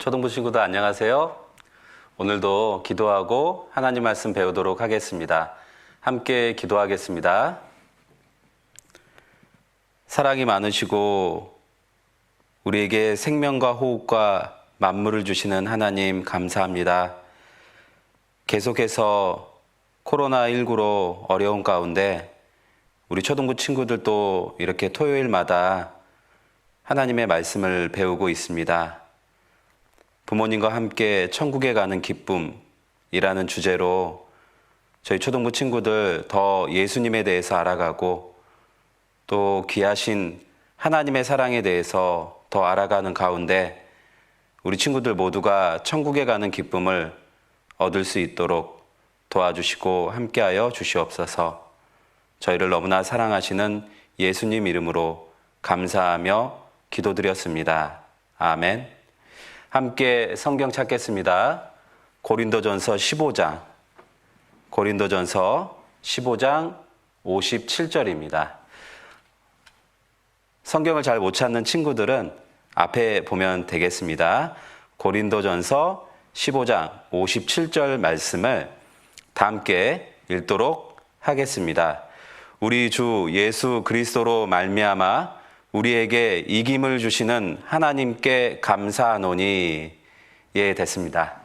초등부 친구들 안녕하세요. 오늘도 기도하고 하나님 말씀 배우도록 하겠습니다. 함께 기도하겠습니다. 사랑이 많으시고 우리에게 생명과 호흡과 만물을 주시는 하나님 감사합니다. 계속해서 코로나19로 어려운 가운데 우리 초등부 친구들도 이렇게 토요일마다 하나님의 말씀을 배우고 있습니다. 부모님과 함께 천국에 가는 기쁨이라는 주제로 저희 초등부 친구들 더 예수님에 대해서 알아가고 또 귀하신 하나님의 사랑에 대해서 더 알아가는 가운데 우리 친구들 모두가 천국에 가는 기쁨을 얻을 수 있도록 도와주시고 함께하여 주시옵소서. 저희를 너무나 사랑하시는 예수님 이름으로 감사하며 기도드렸습니다. 아멘. 함께 성경 찾겠습니다. 고린도전서 15장 57절입니다. 성경을 잘 못 찾는 친구들은 앞에 보면 되겠습니다. 고린도전서 15장 57절 말씀을 다 함께 읽도록 하겠습니다. 우리 주 예수 그리스도로 말미암아 우리에게 이김을 주시는 하나님께 감사하노니. 예, 됐습니다.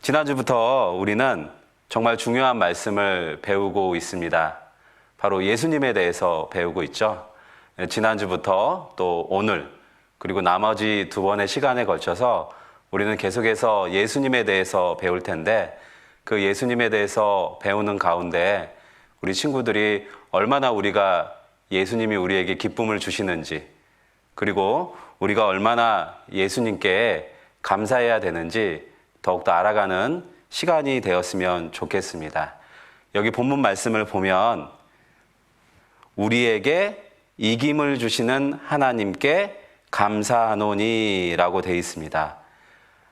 지난주부터 우리는 정말 중요한 말씀을 배우고 있습니다. 바로 예수님에 대해서 배우고 있죠. 지난주부터 또 오늘 그리고 나머지 두 번의 시간에 걸쳐서 우리는 계속해서 예수님에 대해서 배울 텐데 그 예수님에 대해서 배우는 가운데 우리 친구들이 얼마나 우리가 예수님이 우리에게 기쁨을 주시는지 그리고 우리가 얼마나 예수님께 감사해야 되는지 더욱더 알아가는 시간이 되었으면 좋겠습니다. 여기 본문 말씀을 보면 우리에게 이김을 주시는 하나님께 감사하노니 라고 되어 있습니다.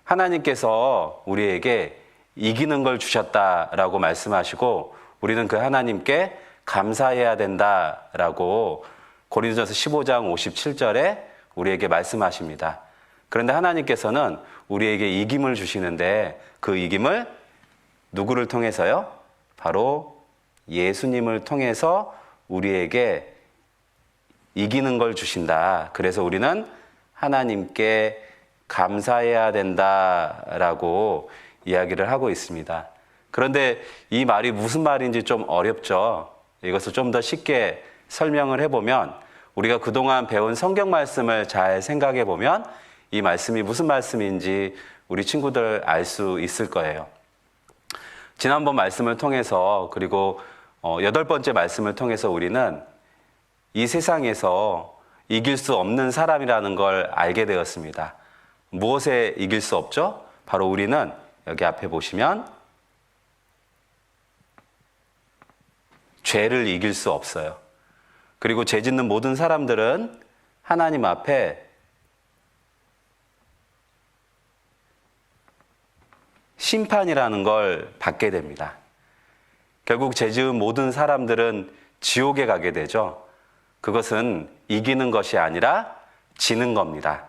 하나님께서 우리에게 이기는 걸 주셨다라고 말씀하시고 우리는 그 하나님께 감사해야 된다라고 고린도전서 15장 57절에 우리에게 말씀하십니다. 그런데 하나님께서는 우리에게 이김을 주시는데 그 이김을 누구를 통해서요? 바로 예수님을 통해서 우리에게 이기는 걸 주신다. 그래서 우리는 하나님께 감사해야 된다라고 이야기를 하고 있습니다. 그런데 이 말이 무슨 말인지 좀 어렵죠. 이것을 좀 더 쉽게 설명을 해보면 우리가 그동안 배운 성경 말씀을 잘 생각해 보면 이 말씀이 무슨 말씀인지 우리 친구들 알 수 있을 거예요. 지난번 말씀을 통해서 그리고 8번째 말씀을 통해서 우리는 이 세상에서 이길 수 없는 사람이라는 걸 알게 되었습니다. 무엇에 이길 수 없죠? 바로 우리는 여기 앞에 보시면 죄를 이길 수 없어요. 그리고 죄 짓는 모든 사람들은 하나님 앞에 심판이라는 걸 받게 됩니다. 결국 죄 지은 모든 사람들은 지옥에 가게 되죠. 그것은 이기는 것이 아니라 지는 겁니다.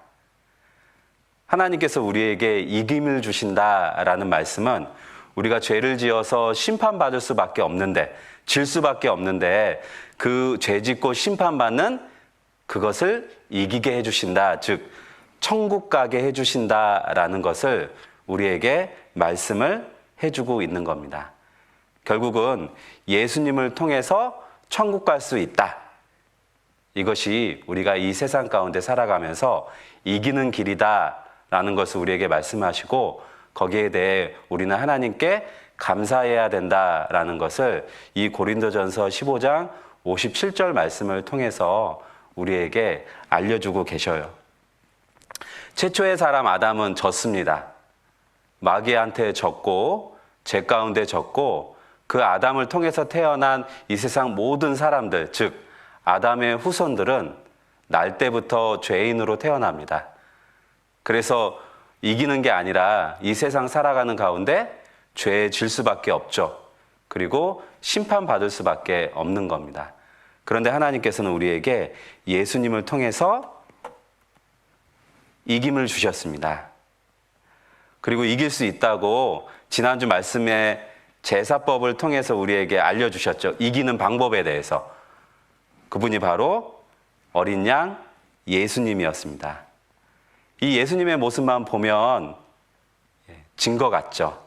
하나님께서 우리에게 이김을 주신다라는 말씀은 우리가 죄를 지어서 심판받을 수밖에 없는데 질 수밖에 없는데 그 죄 짓고 심판받는 그것을 이기게 해주신다. 즉 천국 가게 해주신다라는 것을 우리에게 말씀을 해주고 있는 겁니다. 결국은 예수님을 통해서 천국 갈 수 있다. 이것이 우리가 이 세상 가운데 살아가면서 이기는 길이다라는 것을 우리에게 말씀하시고 거기에 대해 우리는 하나님께 감사해야 된다라는 것을 이 고린도전서 15장 57절 말씀을 통해서 우리에게 알려주고 계셔요. 최초의 사람 아담은 졌습니다. 마귀한테 졌고 죄 가운데 졌고 그 아담을 통해서 태어난 이 세상 모든 사람들, 즉 아담의 후손들은 날 때부터 죄인으로 태어납니다. 그래서 이기는 게 아니라 이 세상 살아가는 가운데 죄에 질 수밖에 없죠. 그리고 심판받을 수밖에 없는 겁니다. 그런데 하나님께서는 우리에게 예수님을 통해서 이김을 주셨습니다. 그리고 이길 수 있다고 지난주 말씀에 제사법을 통해서 우리에게 알려주셨죠. 이기는 방법에 대해서. 그분이 바로 어린 양 예수님이었습니다. 이 예수님의 모습만 보면 진 것 같죠.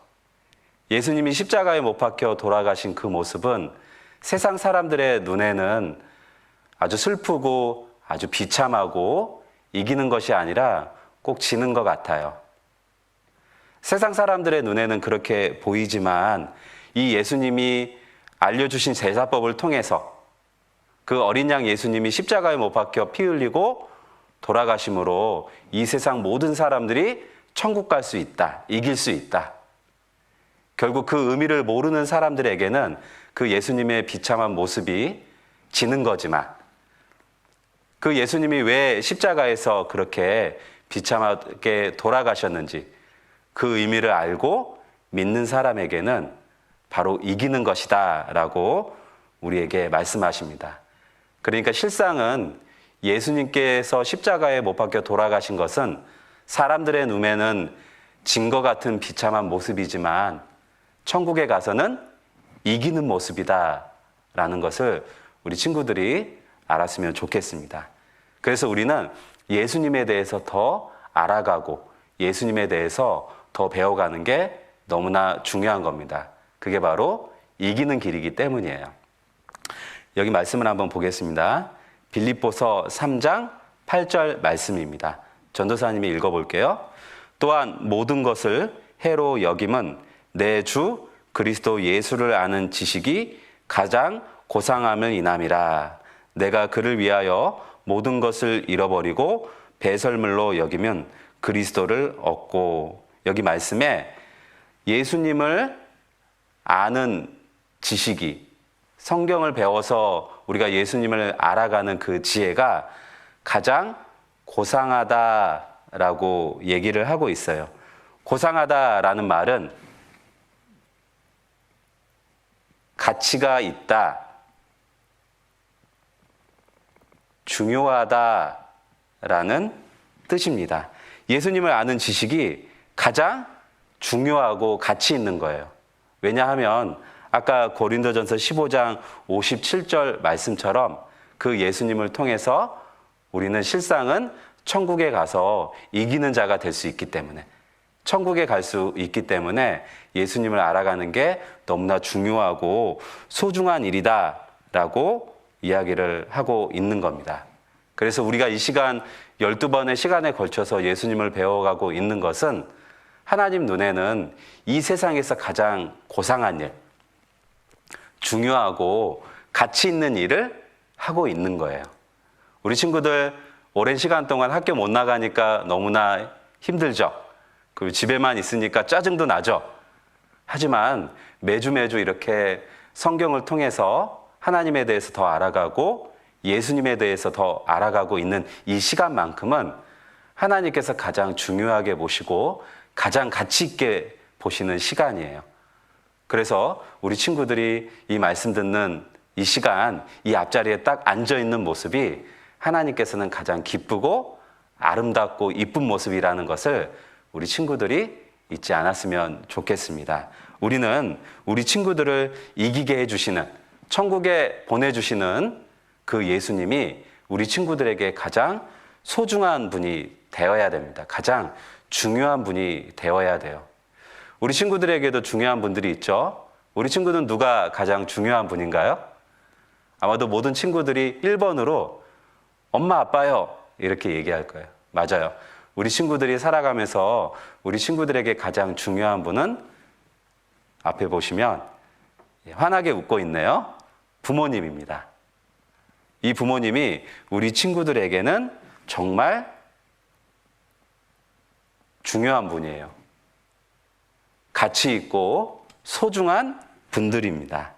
예수님이 십자가에 못 박혀 돌아가신 그 모습은 세상 사람들의 눈에는 아주 슬프고 아주 비참하고 이기는 것이 아니라 꼭 지는 것 같아요. 세상 사람들의 눈에는 그렇게 보이지만 이 예수님이 알려주신 제사법을 통해서 그 어린 양 예수님이 십자가에 못 박혀 피 흘리고 돌아가심으로 이 세상 모든 사람들이 천국 갈 수 있다, 이길 수 있다. 결국 그 의미를 모르는 사람들에게는 그 예수님의 비참한 모습이 지는 거지만 그 예수님이 왜 십자가에서 그렇게 비참하게 돌아가셨는지 그 의미를 알고 믿는 사람에게는 바로 이기는 것이다 라고 우리에게 말씀하십니다. 그러니까 실상은 예수님께서 십자가에 못 박혀 돌아가신 것은 사람들의 눈에는 진 것 같은 비참한 모습이지만 천국에 가서는 이기는 모습이다 라는 것을 우리 친구들이 알았으면 좋겠습니다. 그래서 우리는 예수님에 대해서 더 알아가고 예수님에 대해서 더 배워가는 게 너무나 중요한 겁니다. 그게 바로 이기는 길이기 때문이에요. 여기 말씀을 한번 보겠습니다. 빌립보서 3장 8절 말씀입니다. 전도사님이 읽어볼게요. 또한 모든 것을 해로 여김은 내 주 그리스도 예수를 아는 지식이 가장 고상함을 인함이라. 내가 그를 위하여 모든 것을 잃어버리고 배설물로 여기면 그리스도를 얻고. 여기 말씀에 예수님을 아는 지식이, 성경을 배워서 우리가 예수님을 알아가는 그 지혜가 가장 고상하다라고 얘기를 하고 있어요. 고상하다라는 말은 가치가 있다, 중요하다라는 뜻입니다. 예수님을 아는 지식이 가장 중요하고 가치 있는 거예요. 왜냐하면 아까 고린도전서 15장 57절 말씀처럼 그 예수님을 통해서 우리는 실상은 천국에 가서 이기는 자가 될 수 있기 때문에, 천국에 갈 수 있기 때문에 예수님을 알아가는 게 너무나 중요하고 소중한 일이다라고 이야기를 하고 있는 겁니다. 그래서 우리가 이 시간 12번의 시간에 걸쳐서 예수님을 배워가고 있는 것은 하나님 눈에는 이 세상에서 가장 고상한 일, 중요하고 가치 있는 일을 하고 있는 거예요. 우리 친구들 오랜 시간 동안 학교 못 나가니까 너무나 힘들죠. 그리고 집에만 있으니까 짜증도 나죠. 하지만 매주 이렇게 성경을 통해서 하나님에 대해서 더 알아가고 예수님에 대해서 더 알아가고 있는 이 시간만큼은 하나님께서 가장 중요하게 보시고 가장 가치 있게 보시는 시간이에요. 그래서 우리 친구들이 이 말씀 듣는 이 시간, 이 앞자리에 딱 앉아있는 모습이 하나님께서는 가장 기쁘고 아름답고 이쁜 모습이라는 것을 우리 친구들이 잊지 않았으면 좋겠습니다. 우리는 우리 친구들을 이기게 해주시는, 천국에 보내주시는 그 예수님이 우리 친구들에게 가장 소중한 분이 되어야 됩니다. 가장 중요한 분이 되어야 돼요. 우리 친구들에게도 중요한 분들이 있죠. 우리 친구는 누가 가장 중요한 분인가요? 아마도 모든 친구들이 1번으로 엄마, 아빠요 이렇게 얘기할 거예요. 맞아요. 우리 친구들이 살아가면서 우리 친구들에게 가장 중요한 분은 앞에 보시면 환하게 웃고 있네요. 부모님입니다. 이 부모님이 우리 친구들에게는 정말 중요한 분이에요. 가치 있고 소중한 분들입니다.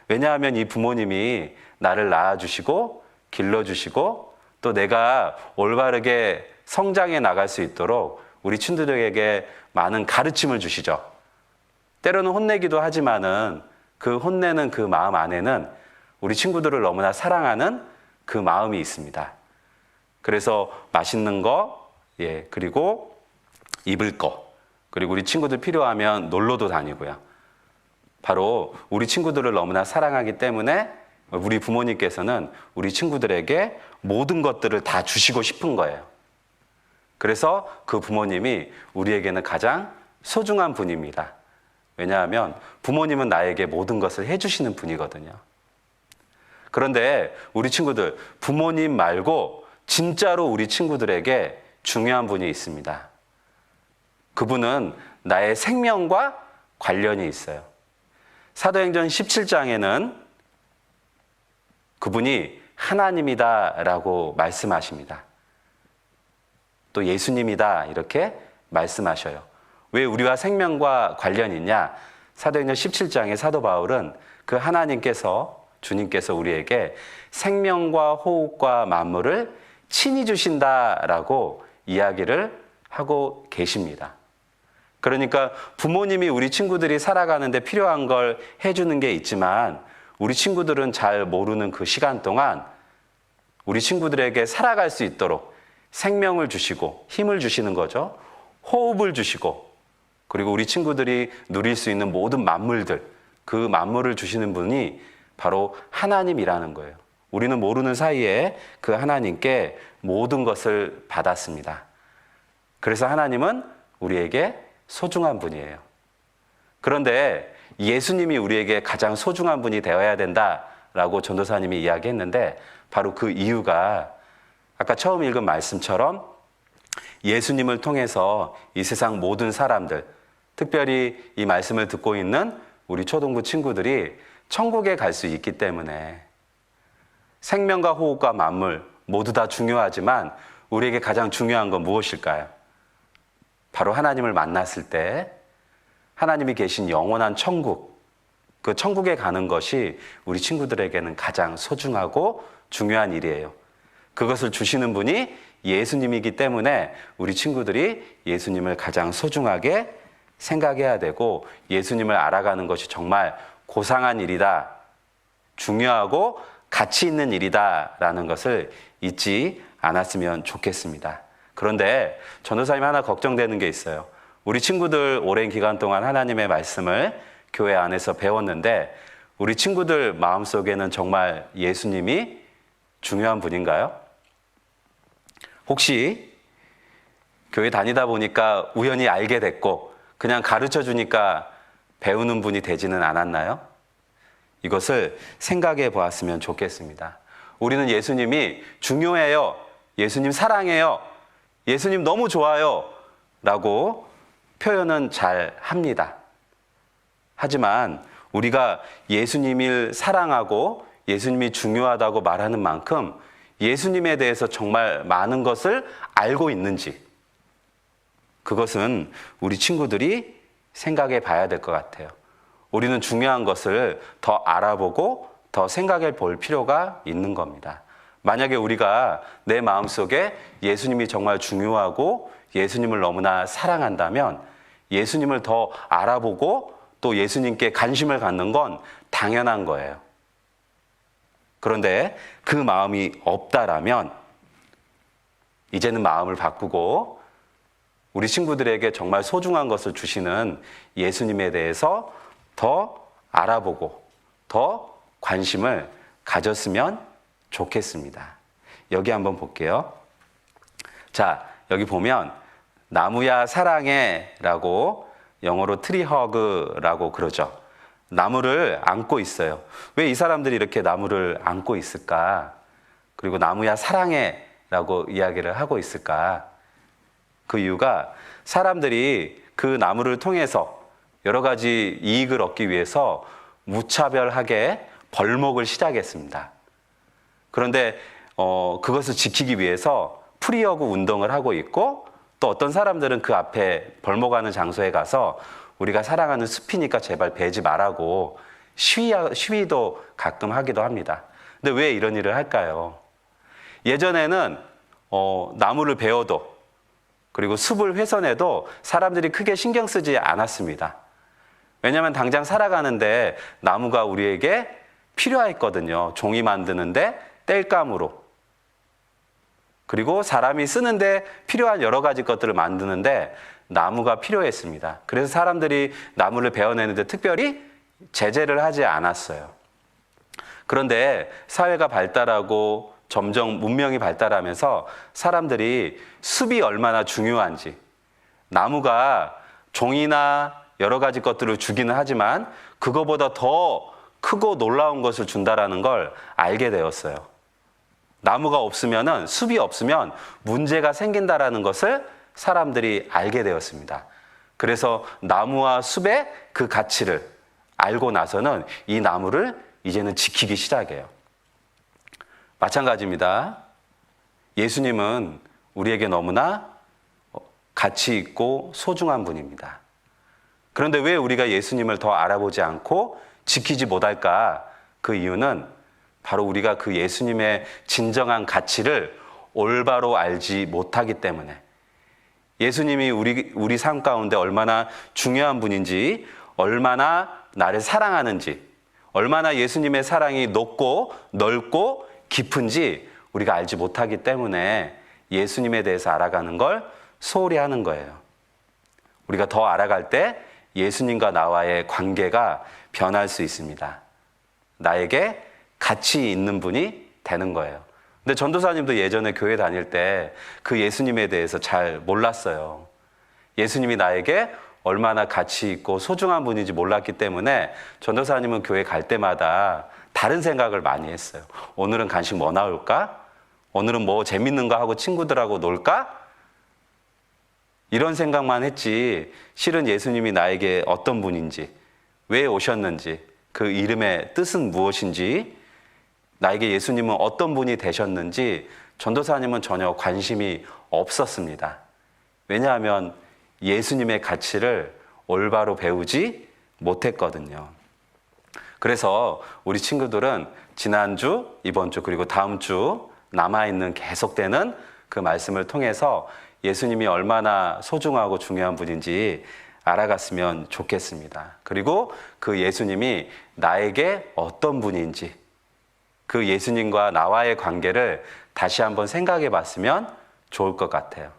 왜냐하면 이 부모님이 나를 낳아주시고 길러주시고 또 내가 올바르게 성장해 나갈 수 있도록 우리 친구들에게 많은 가르침을 주시죠. 때로는 혼내기도 하지만은 그 혼내는 그 마음 안에는 우리 친구들을 너무나 사랑하는 그 마음이 있습니다. 그래서 맛있는 거, 그리고 입을 거, 그리고 우리 친구들 필요하면 놀러도 다니고요. 바로 우리 친구들을 너무나 사랑하기 때문에 우리 부모님께서는 우리 친구들에게 모든 것들을 다 주시고 싶은 거예요. 그래서 그 부모님이 우리에게는 가장 소중한 분입니다. 왜냐하면 부모님은 나에게 모든 것을 해주시는 분이거든요. 그런데 우리 친구들, 부모님 말고 진짜로 우리 친구들에게 중요한 분이 있습니다. 그분은 나의 생명과 관련이 있어요. 사도행전 17장에는 그분이 하나님이다라고 말씀하십니다. 또 예수님이다 이렇게 말씀하셔요. 왜 우리와 생명과 관련이 있냐? 사도행전 17장에 사도 바울은 그 하나님께서, 주님께서 우리에게 생명과 호흡과 만물을 친히 주신다라고 이야기를 하고 계십니다. 그러니까 부모님이 우리 친구들이 살아가는데 필요한 걸 해주는 게 있지만 우리 친구들은 잘 모르는 그 시간 동안 우리 친구들에게 살아갈 수 있도록 생명을 주시고 힘을 주시는 거죠. 호흡을 주시고 그리고 우리 친구들이 누릴 수 있는 모든 만물들, 그 만물을 주시는 분이 바로 하나님이라는 거예요. 우리는 모르는 사이에 그 하나님께 모든 것을 받았습니다. 그래서 하나님은 우리에게 소중한 분이에요. 그런데 예수님이 우리에게 가장 소중한 분이 되어야 된다라고 전도사님이 이야기했는데 바로 그 이유가 아까 처음 읽은 말씀처럼 예수님을 통해서 이 세상 모든 사람들, 특별히 이 말씀을 듣고 있는 우리 초등부 친구들이 천국에 갈 수 있기 때문에 생명과 호흡과 만물 모두 다 중요하지만 우리에게 가장 중요한 건 무엇일까요? 바로 하나님을 만났을 때 하나님이 계신 영원한 천국, 그 천국에 가는 것이 우리 친구들에게는 가장 소중하고 중요한 일이에요. 그것을 주시는 분이 예수님이기 때문에 우리 친구들이 예수님을 가장 소중하게 생각해야 되고 예수님을 알아가는 것이 정말 고상한 일이다, 중요하고 가치 있는 일이다 라는 것을 잊지 않았으면 좋겠습니다. 그런데 전도사님 하나 걱정되는 게 있어요. 우리 친구들 오랜 기간 동안 하나님의 말씀을 교회 안에서 배웠는데 우리 친구들 마음속에는 정말 예수님이 중요한 분인가요? 혹시 교회 다니다 보니까 우연히 알게 됐고 그냥 가르쳐 주니까 배우는 분이 되지는 않았나요? 이것을 생각해 보았으면 좋겠습니다. 우리는 예수님이 중요해요. 예수님 사랑해요. 예수님 너무 좋아요. 라고 표현은 잘 합니다. 하지만 우리가 예수님을 사랑하고 예수님이 중요하다고 말하는 만큼 예수님에 대해서 정말 많은 것을 알고 있는지 그것은 우리 친구들이 생각해 봐야 될 것 같아요. 우리는 중요한 것을 더 알아보고 더 생각해 볼 필요가 있는 겁니다. 만약에 우리가 내 마음속에 예수님이 정말 중요하고 예수님을 너무나 사랑한다면 예수님을 더 알아보고 또 예수님께 관심을 갖는 건 당연한 거예요. 그런데 그 마음이 없다라면 이제는 마음을 바꾸고 우리 친구들에게 정말 소중한 것을 주시는 예수님에 대해서 더 알아보고 더 관심을 가졌으면 좋겠습니다. 여기 한번 볼게요. 자, 여기 보면 나무야 사랑해 라고 영어로 트리허그라고 그러죠. 나무를 안고 있어요. 왜 이 사람들이 이렇게 나무를 안고 있을까? 그리고 나무야 사랑해 라고 이야기를 하고 있을까? 그 이유가 사람들이 그 나무를 통해서 여러 가지 이익을 얻기 위해서 무차별하게 벌목을 시작했습니다. 그런데 그것을 지키기 위해서 프리허그 운동을 하고 있고 또 어떤 사람들은 그 앞에 벌목하는 장소에 가서 우리가 사랑하는 숲이니까 제발 베지 말라고 시위도 가끔 하기도 합니다. 근데 왜 이런 일을 할까요? 예전에는 나무를 베어도 그리고 숲을 훼손해도 사람들이 크게 신경 쓰지 않았습니다. 왜냐하면 당장 살아가는데 나무가 우리에게 필요했거든요. 종이 만드는데 땔감으로. 그리고 사람이 쓰는데 필요한 여러 가지 것들을 만드는데 나무가 필요했습니다. 그래서 사람들이 나무를 베어내는데 특별히 제재를 하지 않았어요. 그런데 사회가 발달하고 점점 문명이 발달하면서 사람들이 숲이 얼마나 중요한지, 나무가 종이나 여러 가지 것들을 주기는 하지만 그거보다 더 크고 놀라운 것을 준다라는 걸 알게 되었어요. 나무가 없으면은, 숲이 없으면 문제가 생긴다라는 것을 사람들이 알게 되었습니다. 그래서 나무와 숲의 그 가치를 알고 나서는 이 나무를 이제는 지키기 시작해요. 마찬가지입니다. 예수님은 우리에게 너무나 가치 있고 소중한 분입니다. 그런데 왜 우리가 예수님을 더 알아보지 않고 지키지 못할까? 그 이유는 바로 우리가 그 예수님의 진정한 가치를 올바로 알지 못하기 때문에, 예수님이 우리 삶 가운데 얼마나 중요한 분인지, 얼마나 나를 사랑하는지, 얼마나 예수님의 사랑이 높고 넓고 깊은지 우리가 알지 못하기 때문에 예수님에 대해서 알아가는 걸 소홀히 하는 거예요. 우리가 더 알아갈 때 예수님과 나와의 관계가 변할 수 있습니다. 나에게 가치 있는 분이 되는 거예요. 근데 전도사님도 예전에 교회 다닐 때 그 예수님에 대해서 잘 몰랐어요. 예수님이 나에게 얼마나 가치 있고 소중한 분인지 몰랐기 때문에 전도사님은 교회 갈 때마다 다른 생각을 많이 했어요. 오늘은 간식 뭐 나올까? 오늘은 뭐 재밌는 거 하고 친구들하고 놀까? 이런 생각만 했지, 실은 예수님이 나에게 어떤 분인지, 왜 오셨는지, 그 이름의 뜻은 무엇인지, 나에게 예수님은 어떤 분이 되셨는지 전도사님은 전혀 관심이 없었습니다. 왜냐하면 예수님의 가치를 올바로 배우지 못했거든요. 그래서 우리 친구들은 지난주, 이번 주, 그리고 다음 주 남아있는 계속되는 그 말씀을 통해서 예수님이 얼마나 소중하고 중요한 분인지 알아갔으면 좋겠습니다. 그리고 그 예수님이 나에게 어떤 분인지, 그 예수님과 나와의 관계를 다시 한번 생각해 봤으면 좋을 것 같아요.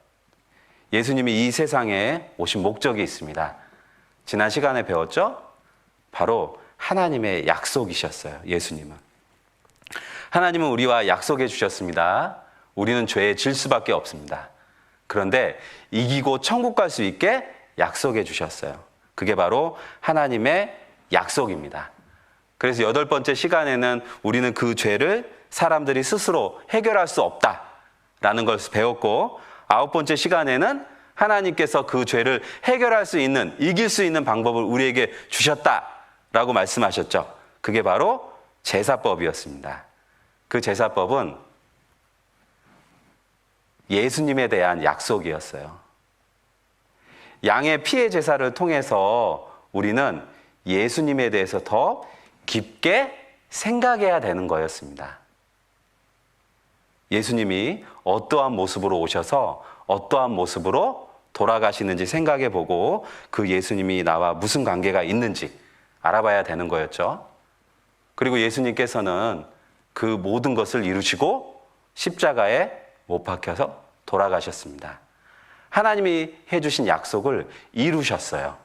예수님이 이 세상에 오신 목적이 있습니다. 지난 시간에 배웠죠? 바로 하나님의 약속이셨어요. 예수님은. 하나님은 우리와 약속해 주셨습니다. 우리는 죄에 질 수밖에 없습니다. 그런데 이기고 천국 갈 수 있게 약속해 주셨어요. 그게 바로 하나님의 약속입니다. 그래서 8번째 시간에는 우리는 그 죄를 사람들이 스스로 해결할 수 없다라는 것을 배웠고, 9번째 시간에는 하나님께서 그 죄를 해결할 수 있는, 이길 수 있는 방법을 우리에게 주셨다라고 말씀하셨죠. 그게 바로 제사법이었습니다. 그 제사법은 예수님에 대한 약속이었어요. 양의 피해 제사를 통해서 우리는 예수님에 대해서 더 깊게 생각해야 되는 거였습니다. 예수님이 어떠한 모습으로 오셔서 어떠한 모습으로 돌아가시는지 생각해 보고 그 예수님이 나와 무슨 관계가 있는지 알아봐야 되는 거였죠. 그리고 예수님께서는 그 모든 것을 이루시고 십자가에 못 박혀서 돌아가셨습니다. 하나님이 해주신 약속을 이루셨어요.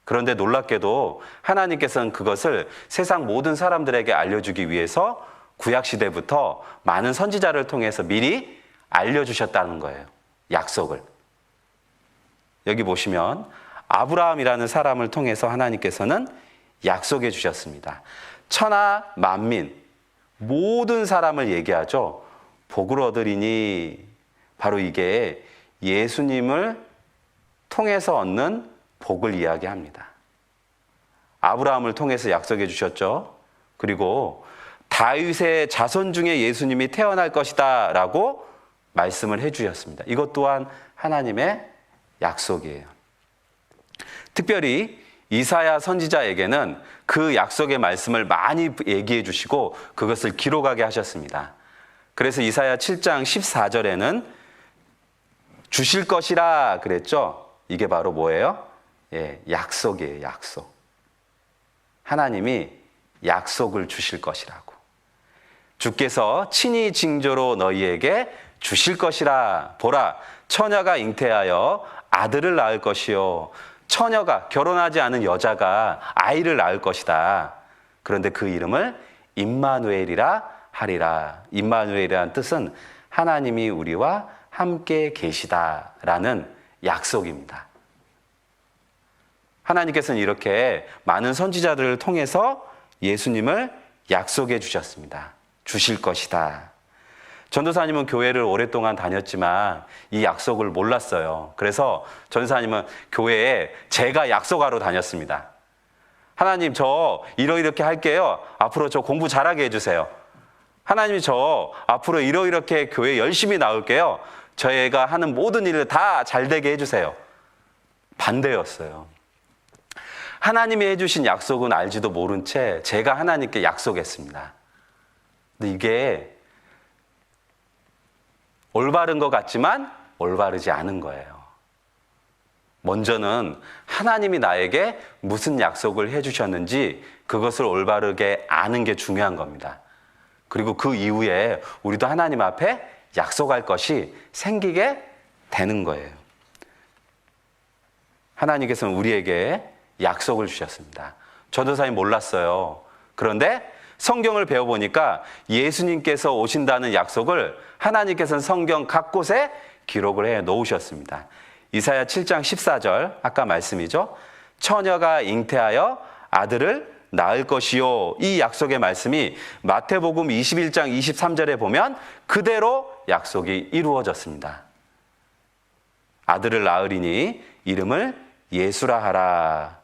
그런데 놀랍게도 하나님께서는 그것을 세상 모든 사람들에게 알려주기 위해서 구약시대부터 많은 선지자를 통해서 미리 알려주셨다는 거예요. 약속을. 여기 보시면 아브라함이라는 사람을 통해서 하나님께서는 약속해 주셨습니다. 천하 만민 모든 사람을 얘기하죠. 복을 얻으리니, 바로 이게 예수님을 통해서 얻는 복을 이야기합니다. 아브라함을 통해서 약속해 주셨죠. 그리고 다윗의 자손 중에 예수님이 태어날 것이다 라고 말씀을 해 주셨습니다. 이것 또한 하나님의 약속이에요. 특별히 이사야 선지자에게는 그 약속의 말씀을 많이 얘기해 주시고 그것을 기록하게 하셨습니다. 그래서 이사야 7장 14절에는 주실 것이라 그랬죠. 이게 바로 뭐예요? 약속이에요. 약속. 하나님이 약속을 주실 것이라고. 주께서 친히 징조로 너희에게 주실 것이라. 보라, 처녀가 잉태하여 아들을 낳을 것이요. 처녀가, 결혼하지 않은 여자가 아이를 낳을 것이다. 그런데 그 이름을 임마누엘이라 하리라. 임마누엘이라는 뜻은 하나님이 우리와 함께 계시다라는 약속입니다. 하나님께서는 이렇게 많은 선지자들을 통해서 예수님을 약속해 주셨습니다. 주실 것이다. 전도사님은 교회를 오랫동안 다녔지만 이 약속을 몰랐어요. 그래서 전도사님은 교회에 제가 약속하러 다녔습니다. 하나님, 저 이렇게 할게요. 앞으로 저 공부 잘하게 해주세요. 하나님, 저 앞으로 이렇게 교회 열심히 나올게요. 저희가 하는 모든 일을 다 잘되게 해주세요. 반대였어요. 하나님이 해주신 약속은 알지도 모른 채 제가 하나님께 약속했습니다. 근데 이게 올바른 것 같지만 올바르지 않은 거예요. 먼저는 하나님이 나에게 무슨 약속을 해주셨는지 그것을 올바르게 아는 게 중요한 겁니다. 그리고 그 이후에 우리도 하나님 앞에 약속할 것이 생기게 되는 거예요. 하나님께서는 우리에게 약속을 주셨습니다. 전도사님 몰랐어요. 그런데 성경을 배워보니까 예수님께서 오신다는 약속을 하나님께서는 성경 각 곳에 기록을 해 놓으셨습니다. 이사야 7장 14절, 아까 말씀이죠. 처녀가 잉태하여 아들을 낳을 것이요. 이 약속의 말씀이 마태복음 21장 23절에 보면 그대로 약속이 이루어졌습니다. 아들을 낳으리니 이름을 예수라 하라.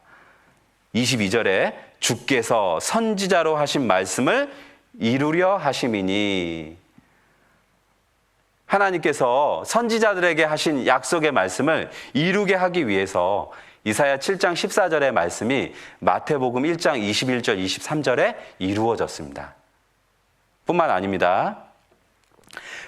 22절에 주께서 선지자로 하신 말씀을 이루려 하심이니, 하나님께서 선지자들에게 하신 약속의 말씀을 이루게 하기 위해서 이사야 7장 14절의 말씀이 마태복음 1장 21절 23절에 이루어졌습니다. 뿐만 아닙니다.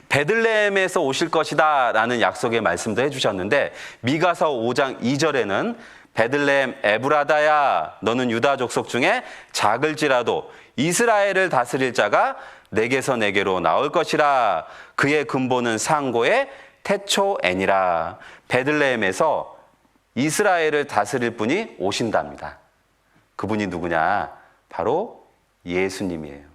베들레헴에서 오실 것이다 라는 약속의 말씀도 해주셨는데 미가서 5장 2절에는 베들레헴 에브라다야, 너는 유다 족속 중에 작을지라도 이스라엘을 다스릴 자가 내게서 내게로 나올 것이라. 그의 근본은 상고의 태초애니라. 베들레헴에서 이스라엘을 다스릴 분이 오신답니다. 그분이 누구냐? 바로 예수님이에요.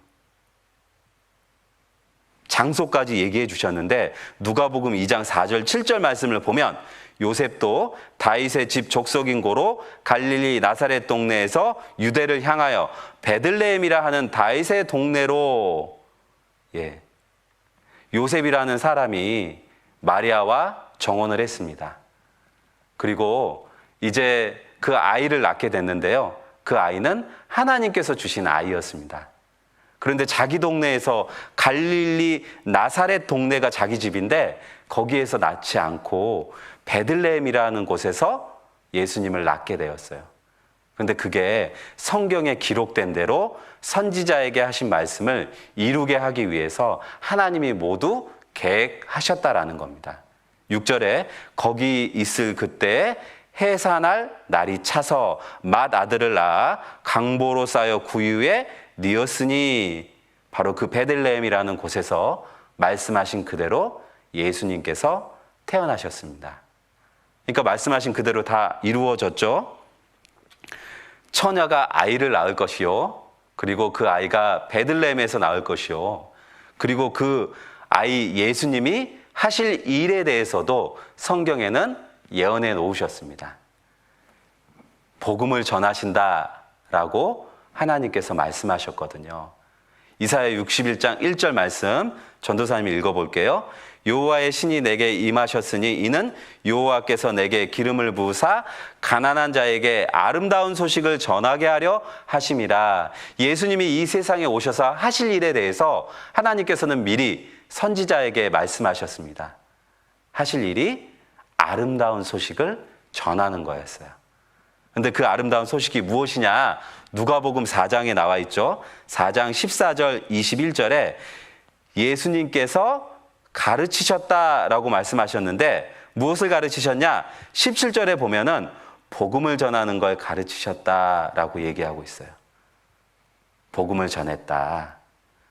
장소까지 얘기해 주셨는데 누가복음 2장 4절 7절 말씀을 보면 요셉도 다윗의 집 족속인 고로 갈릴리 나사렛 동네에서 유대를 향하여 베들레헴이라 하는 다윗의 동네로, 요셉이라는 사람이 마리아와 정혼을 했습니다. 그리고 이제 그 아이를 낳게 됐는데요. 그 아이는 하나님께서 주신 아이였습니다. 그런데 자기 동네에서 갈릴리 나사렛 동네가 자기 집인데 거기에서 낳지 않고 베들레헴이라는 곳에서 예수님을 낳게 되었어요. 그런데 그게 성경에 기록된 대로 선지자에게 하신 말씀을 이루게 하기 위해서 하나님이 모두 계획하셨다라는 겁니다. 6절에 거기 있을 그때에 해산할 날이 차서 맏아들을 낳아 강보로 쌓여 구유에 뉘었으니, 바로 그 베들레헴이라는 곳에서 말씀하신 그대로 예수님께서 태어나셨습니다. 그러니까 말씀하신 그대로 다 이루어졌죠. 처녀가 아이를 낳을 것이요, 그리고 그 아이가 베들레헴에서 낳을 것이요, 그리고 그 아이 예수님이 하실 일에 대해서도 성경에는 예언해 놓으셨습니다. 복음을 전하신다라고 하나님께서 말씀하셨거든요. 이사야 61장 1절 말씀 전도사님이 읽어볼게요. 여호와의 신이 내게 임하셨으니 이는 여호와께서 내게 기름을 부으사 가난한 자에게 아름다운 소식을 전하게 하려 하심이라. 예수님이 이 세상에 오셔서 하실 일에 대해서 하나님께서는 미리 선지자에게 말씀하셨습니다. 하실 일이 아름다운 소식을 전하는 거였어요. 근데 그 아름다운 소식이 무엇이냐? 누가복음 4장에 나와 있죠. 4장 14절 21절에 예수님께서 가르치셨다라고 말씀하셨는데 무엇을 가르치셨냐? 17절에 보면은 복음을 전하는 걸 가르치셨다라고 얘기하고 있어요. 복음을 전했다.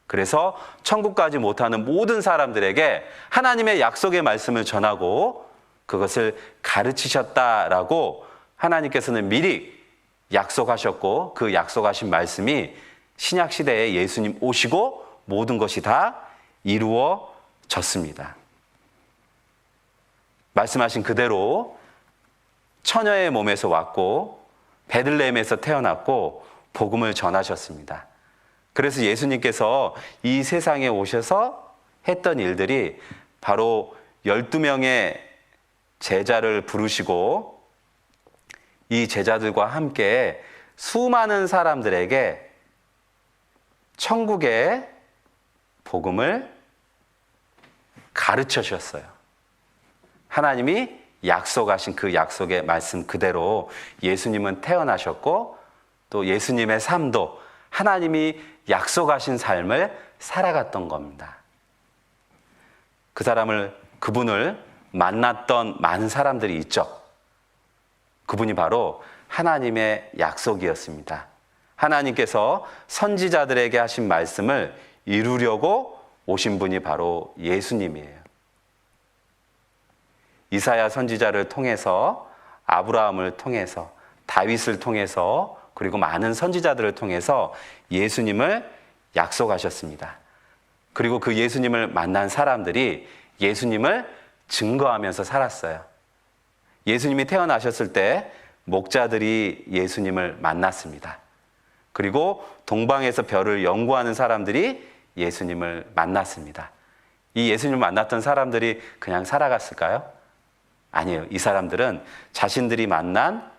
그래서 천국까지 못하는 모든 사람들에게 하나님의 약속의 말씀을 전하고 그것을 가르치셨다라고 하나님께서는 미리 약속하셨고 그 약속하신 말씀이 신약 시대에 예수님 오시고 모든 것이 다 이루어졌습니다. 말씀하신 그대로 처녀의 몸에서 왔고 베들레헴에서 태어났고 복음을 전하셨습니다. 그래서 예수님께서 이 세상에 오셔서 했던 일들이 바로 12명의 제자를 부르시고 이 제자들과 함께 수많은 사람들에게 천국의 복음을 가르쳐 주셨어요. 하나님이 약속하신 그 약속의 말씀 그대로 예수님은 태어나셨고 또 예수님의 삶도 하나님이 약속하신 삶을 살아갔던 겁니다. 그분을 만났던 많은 사람들이 있죠. 그분이 바로 하나님의 약속이었습니다. 하나님께서 선지자들에게 하신 말씀을 이루려고 오신 분이 바로 예수님이에요. 이사야 선지자를 통해서 아브라함을 통해서 다윗을 통해서 그리고 많은 선지자들을 통해서 예수님을 약속하셨습니다. 그리고 그 예수님을 만난 사람들이 예수님을 증거하면서 살았어요. 예수님이 태어나셨을 때 목자들이 예수님을 만났습니다. 그리고 동방에서 별을 연구하는 사람들이 예수님을 만났습니다. 이 예수님을 만났던 사람들이 그냥 살아갔을까요? 아니에요. 이 사람들은 자신들이 만난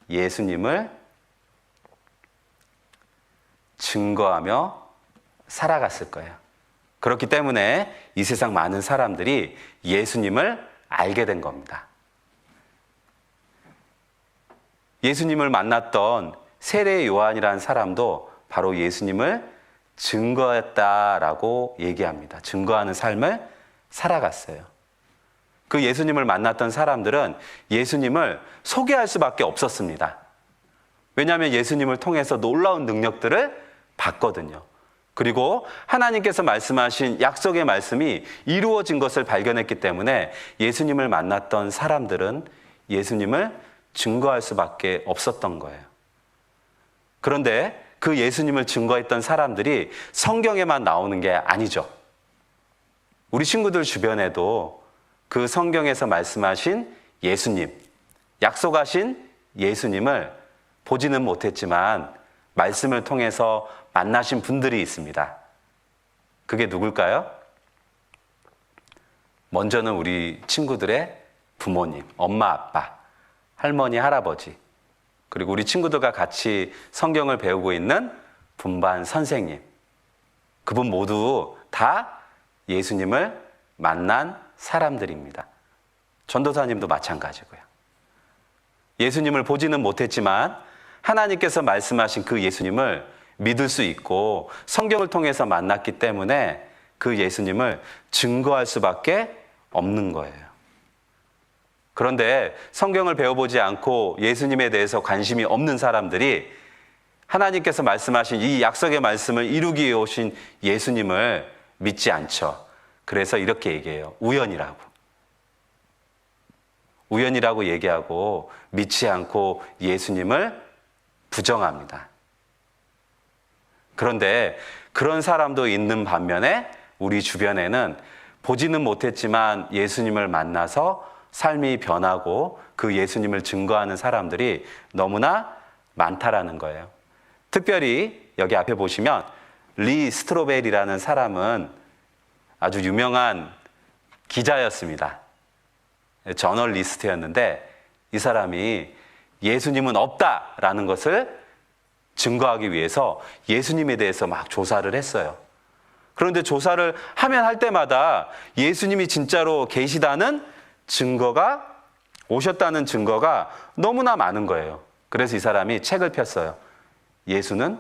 예수님을 증거하며 살아갔을 거예요. 그렇기 때문에 이 세상 많은 사람들이 예수님을 알게 된 겁니다. 예수님을 만났던 세례 요한이라는 사람도 바로 예수님을 증거했다라고 얘기합니다. 증거하는 삶을 살아갔어요. 그 예수님을 만났던 사람들은 예수님을 소개할 수밖에 없었습니다. 왜냐하면 예수님을 통해서 놀라운 능력들을 봤거든요. 그리고 하나님께서 말씀하신 약속의 말씀이 이루어진 것을 발견했기 때문에 예수님을 만났던 사람들은 예수님을 증거할 수밖에 없었던 거예요. 그런데 그 예수님을 증거했던 사람들이 성경에만 나오는 게 아니죠. 우리 친구들 주변에도 그 성경에서 말씀하신 예수님, 약속하신 예수님을 보지는 못했지만 말씀을 통해서 만나신 분들이 있습니다. 그게 누굴까요? 먼저는 우리 친구들의 부모님, 엄마, 아빠, 할머니, 할아버지, 그리고 우리 친구들과 같이 성경을 배우고 있는 분반 선생님, 그분 모두 다 예수님을 만난 사람들입니다. 전도사님도 마찬가지고요. 예수님을 보지는 못했지만 하나님께서 말씀하신 그 예수님을 믿을 수 있고 성경을 통해서 만났기 때문에 그 예수님을 증거할 수밖에 없는 거예요. 그런데 성경을 배워보지 않고 예수님에 대해서 관심이 없는 사람들이 하나님께서 말씀하신 이 약속의 말씀을 이루기 위해 오신 예수님을 믿지 않죠. 그래서 이렇게 얘기해요. 우연이라고 얘기하고 믿지 않고 예수님을 부정합니다. 그런데 그런 사람도 있는 반면에 우리 주변에는 보지는 못했지만 예수님을 만나서 삶이 변하고 그 예수님을 증거하는 사람들이 너무나 많다라는 거예요. 특별히 여기 앞에 보시면 리 스트로벨이라는 사람은 아주 유명한 기자였습니다. 저널리스트였는데 이 사람이 예수님은 없다라는 것을 증거하기 위해서 예수님에 대해서 막 조사를 했어요. 그런데 조사를 하면 할 때마다 예수님이 진짜로 계시다는 증거가, 오셨다는 증거가 너무나 많은 거예요. 그래서 이 사람이 책을 폈어요. 예수는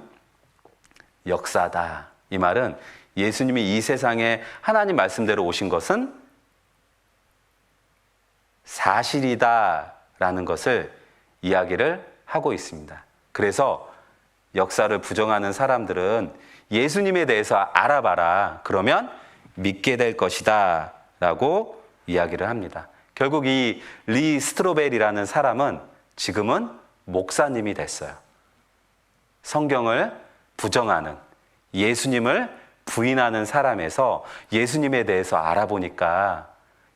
역사다. 이 말은 예수님이 이 세상에 하나님 말씀대로 오신 것은 사실이다라는 것을 이야기를 하고 있습니다. 그래서 역사를 부정하는 사람들은 예수님에 대해서 알아봐라. 그러면 믿게 될 것이다 라고 이야기를 합니다. 결국 이 리 스트로벨이라는 사람은 지금은 목사님이 됐어요. 성경을 부정하는, 예수님을 부인하는 사람에서 예수님에 대해서 알아보니까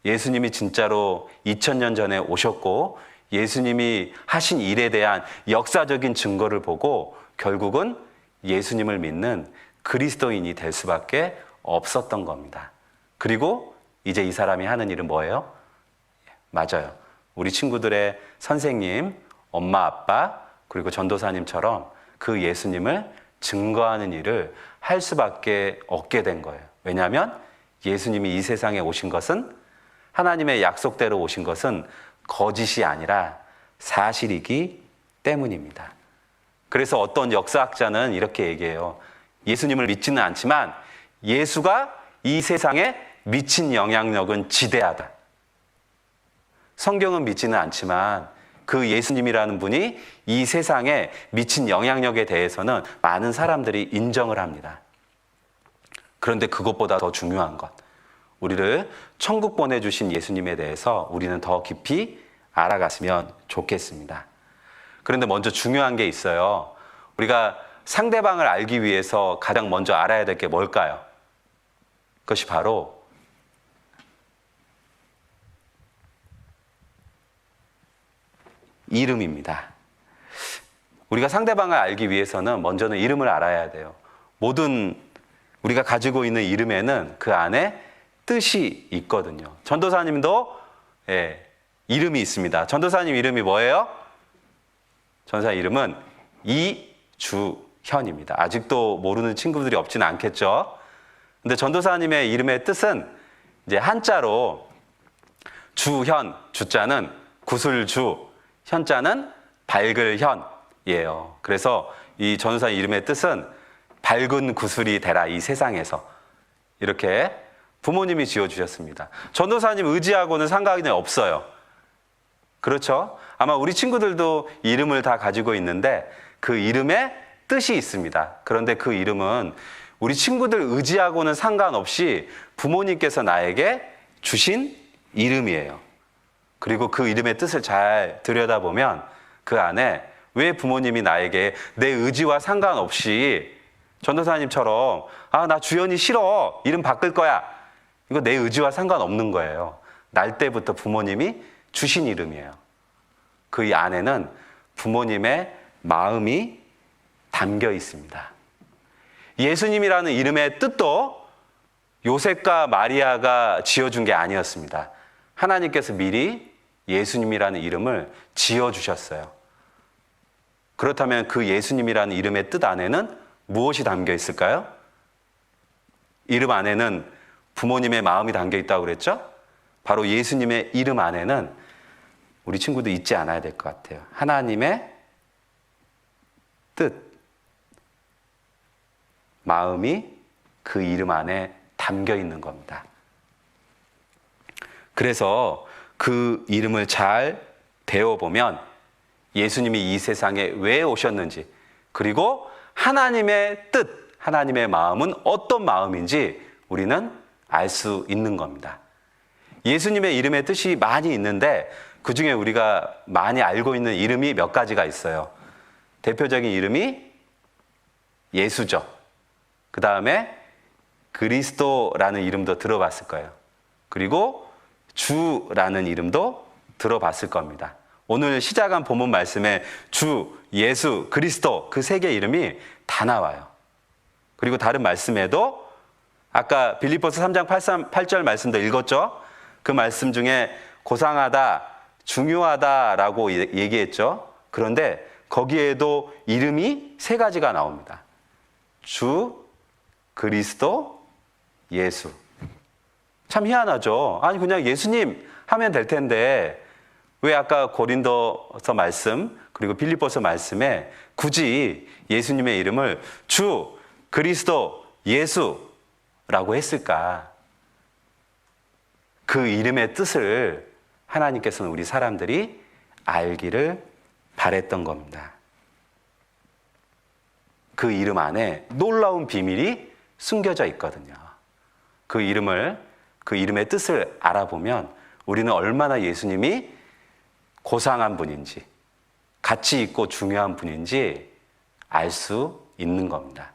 예수님이 진짜로 2000년 전에 오셨고 예수님이 하신 일에 대한 역사적인 증거를 보고 결국은 예수님을 믿는 그리스도인이 될 수밖에 없었던 겁니다. 그리고 이제 이 사람이 하는 일은 뭐예요? 맞아요. 우리 친구들의 선생님, 엄마, 아빠, 그리고 전도사님처럼 그 예수님을 증거하는 일을 할 수밖에 없게 된 거예요. 왜냐하면 예수님이 이 세상에 오신 것은, 하나님의 약속대로 오신 것은 거짓이 아니라 사실이기 때문입니다. 그래서 어떤 역사학자는 이렇게 얘기해요. 예수님을 믿지는 않지만 예수가 이 세상에 미친 영향력은 지대하다. 성경은 믿지는 않지만 그 예수님이라는 분이 이 세상에 미친 영향력에 대해서는 많은 사람들이 인정을 합니다. 그런데 그것보다 더 중요한 것, 우리를 천국 보내주신 예수님에 대해서 우리는 더 깊이 알아갔으면 좋겠습니다. 그런데 먼저 중요한 게 있어요. 우리가 상대방을 알기 위해서 가장 먼저 알아야 될 게 뭘까요? 그것이 바로 이름입니다. 우리가 상대방을 알기 위해서는 먼저는 이름을 알아야 돼요. 모든 우리가 가지고 있는 이름에는 그 안에 뜻이 있거든요. 전도사님도 이름이 있습니다. 전도사님 이름이 뭐예요? 전도사님 이름은 이주현입니다. 아직도 모르는 친구들이 없지는 않겠죠. 근데 전도사님의 이름의 뜻은 이제 한자로 주현, 주자는 구슬주, 현자는 밝을 현이에요. 그래서 이 전도사님 이름의 뜻은 밝은 구슬이 되라 이 세상에서, 이렇게 부모님이 지어주셨습니다. 전도사님 의지하고는 상관이 없어요. 그렇죠? 아마 우리 친구들도 이름을 다 가지고 있는데 그 이름에 뜻이 있습니다. 그런데 그 이름은 우리 친구들 의지하고는 상관없이 부모님께서 나에게 주신 이름이에요. 그리고 그 이름의 뜻을 잘 들여다보면 그 안에 왜 부모님이 나에게 내 의지와 상관없이 전도사님처럼 나 주연이 싫어, 이름 바꿀 거야, 이거 내 의지와 상관없는 거예요. 날 때부터 부모님이 주신 이름이에요. 그 안에는 부모님의 마음이 담겨 있습니다. 예수님이라는 이름의 뜻도 요셉과 마리아가 지어준 게 아니었습니다. 하나님께서 미리 예수님이라는 이름을 지어주셨어요. 그렇다면 그 예수님이라는 이름의 뜻 안에는 무엇이 담겨 있을까요? 이름 안에는 부모님의 마음이 담겨 있다고 그랬죠? 바로 예수님의 이름 안에는 우리 친구도 잊지 않아야 될 것 같아요. 하나님의 뜻, 마음이 그 이름 안에 담겨 있는 겁니다. 그래서 그 이름을 잘 배워보면 예수님이 이 세상에 왜 오셨는지, 그리고 하나님의 뜻, 하나님의 마음은 어떤 마음인지 우리는 알 수 있는 겁니다. 예수님의 이름의 뜻이 많이 있는데 그 중에 우리가 많이 알고 있는 이름이 몇 가지가 있어요. 대표적인 이름이 예수죠. 그 다음에 그리스도라는 이름도 들어봤을 거예요. 그리고 주라는 이름도 들어봤을 겁니다. 오늘 시작한 본문 말씀에 주, 예수, 그리스도 그 세 개의 이름이 다 나와요. 그리고 다른 말씀에도 아까 빌립보서 3장 8절 말씀도 읽었죠? 그 말씀 중에 고상하다, 중요하다라고 얘기했죠? 그런데 거기에도 이름이 세 가지가 나옵니다. 주, 그리스도, 예수. 참 희한하죠? 아니 그냥 예수님 하면 될 텐데 왜 아까 고린도서 말씀 그리고 빌립보서 말씀에 굳이 예수님의 이름을 주, 그리스도, 예수라고 했을까? 그 이름의 뜻을 하나님께서는 우리 사람들이 알기를 바랬던 겁니다. 그 이름 안에 놀라운 비밀이 숨겨져 있거든요. 그 이름의 뜻을 알아보면 우리는 얼마나 예수님이 고상한 분인지, 가치 있고 중요한 분인지 알 수 있는 겁니다.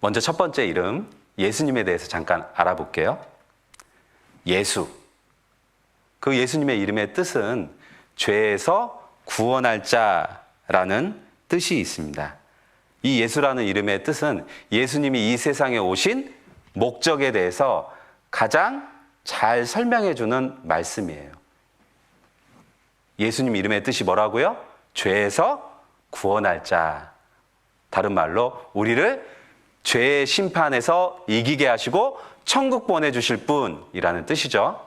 먼저 첫 번째 이름, 예수님에 대해서 잠깐 알아볼게요. 예수. 그 예수님의 이름의 뜻은 죄에서 구원할 자라는 뜻이 있습니다. 이 예수라는 이름의 뜻은 예수님이 이 세상에 오신 목적에 대해서 가장 잘 설명해 주는 말씀이에요. 예수님 이름의 뜻이 뭐라고요? 죄에서 구원할 자. 다른 말로 우리를 죄의 심판에서 이기게 하시고 천국 보내주실 분이라는 뜻이죠.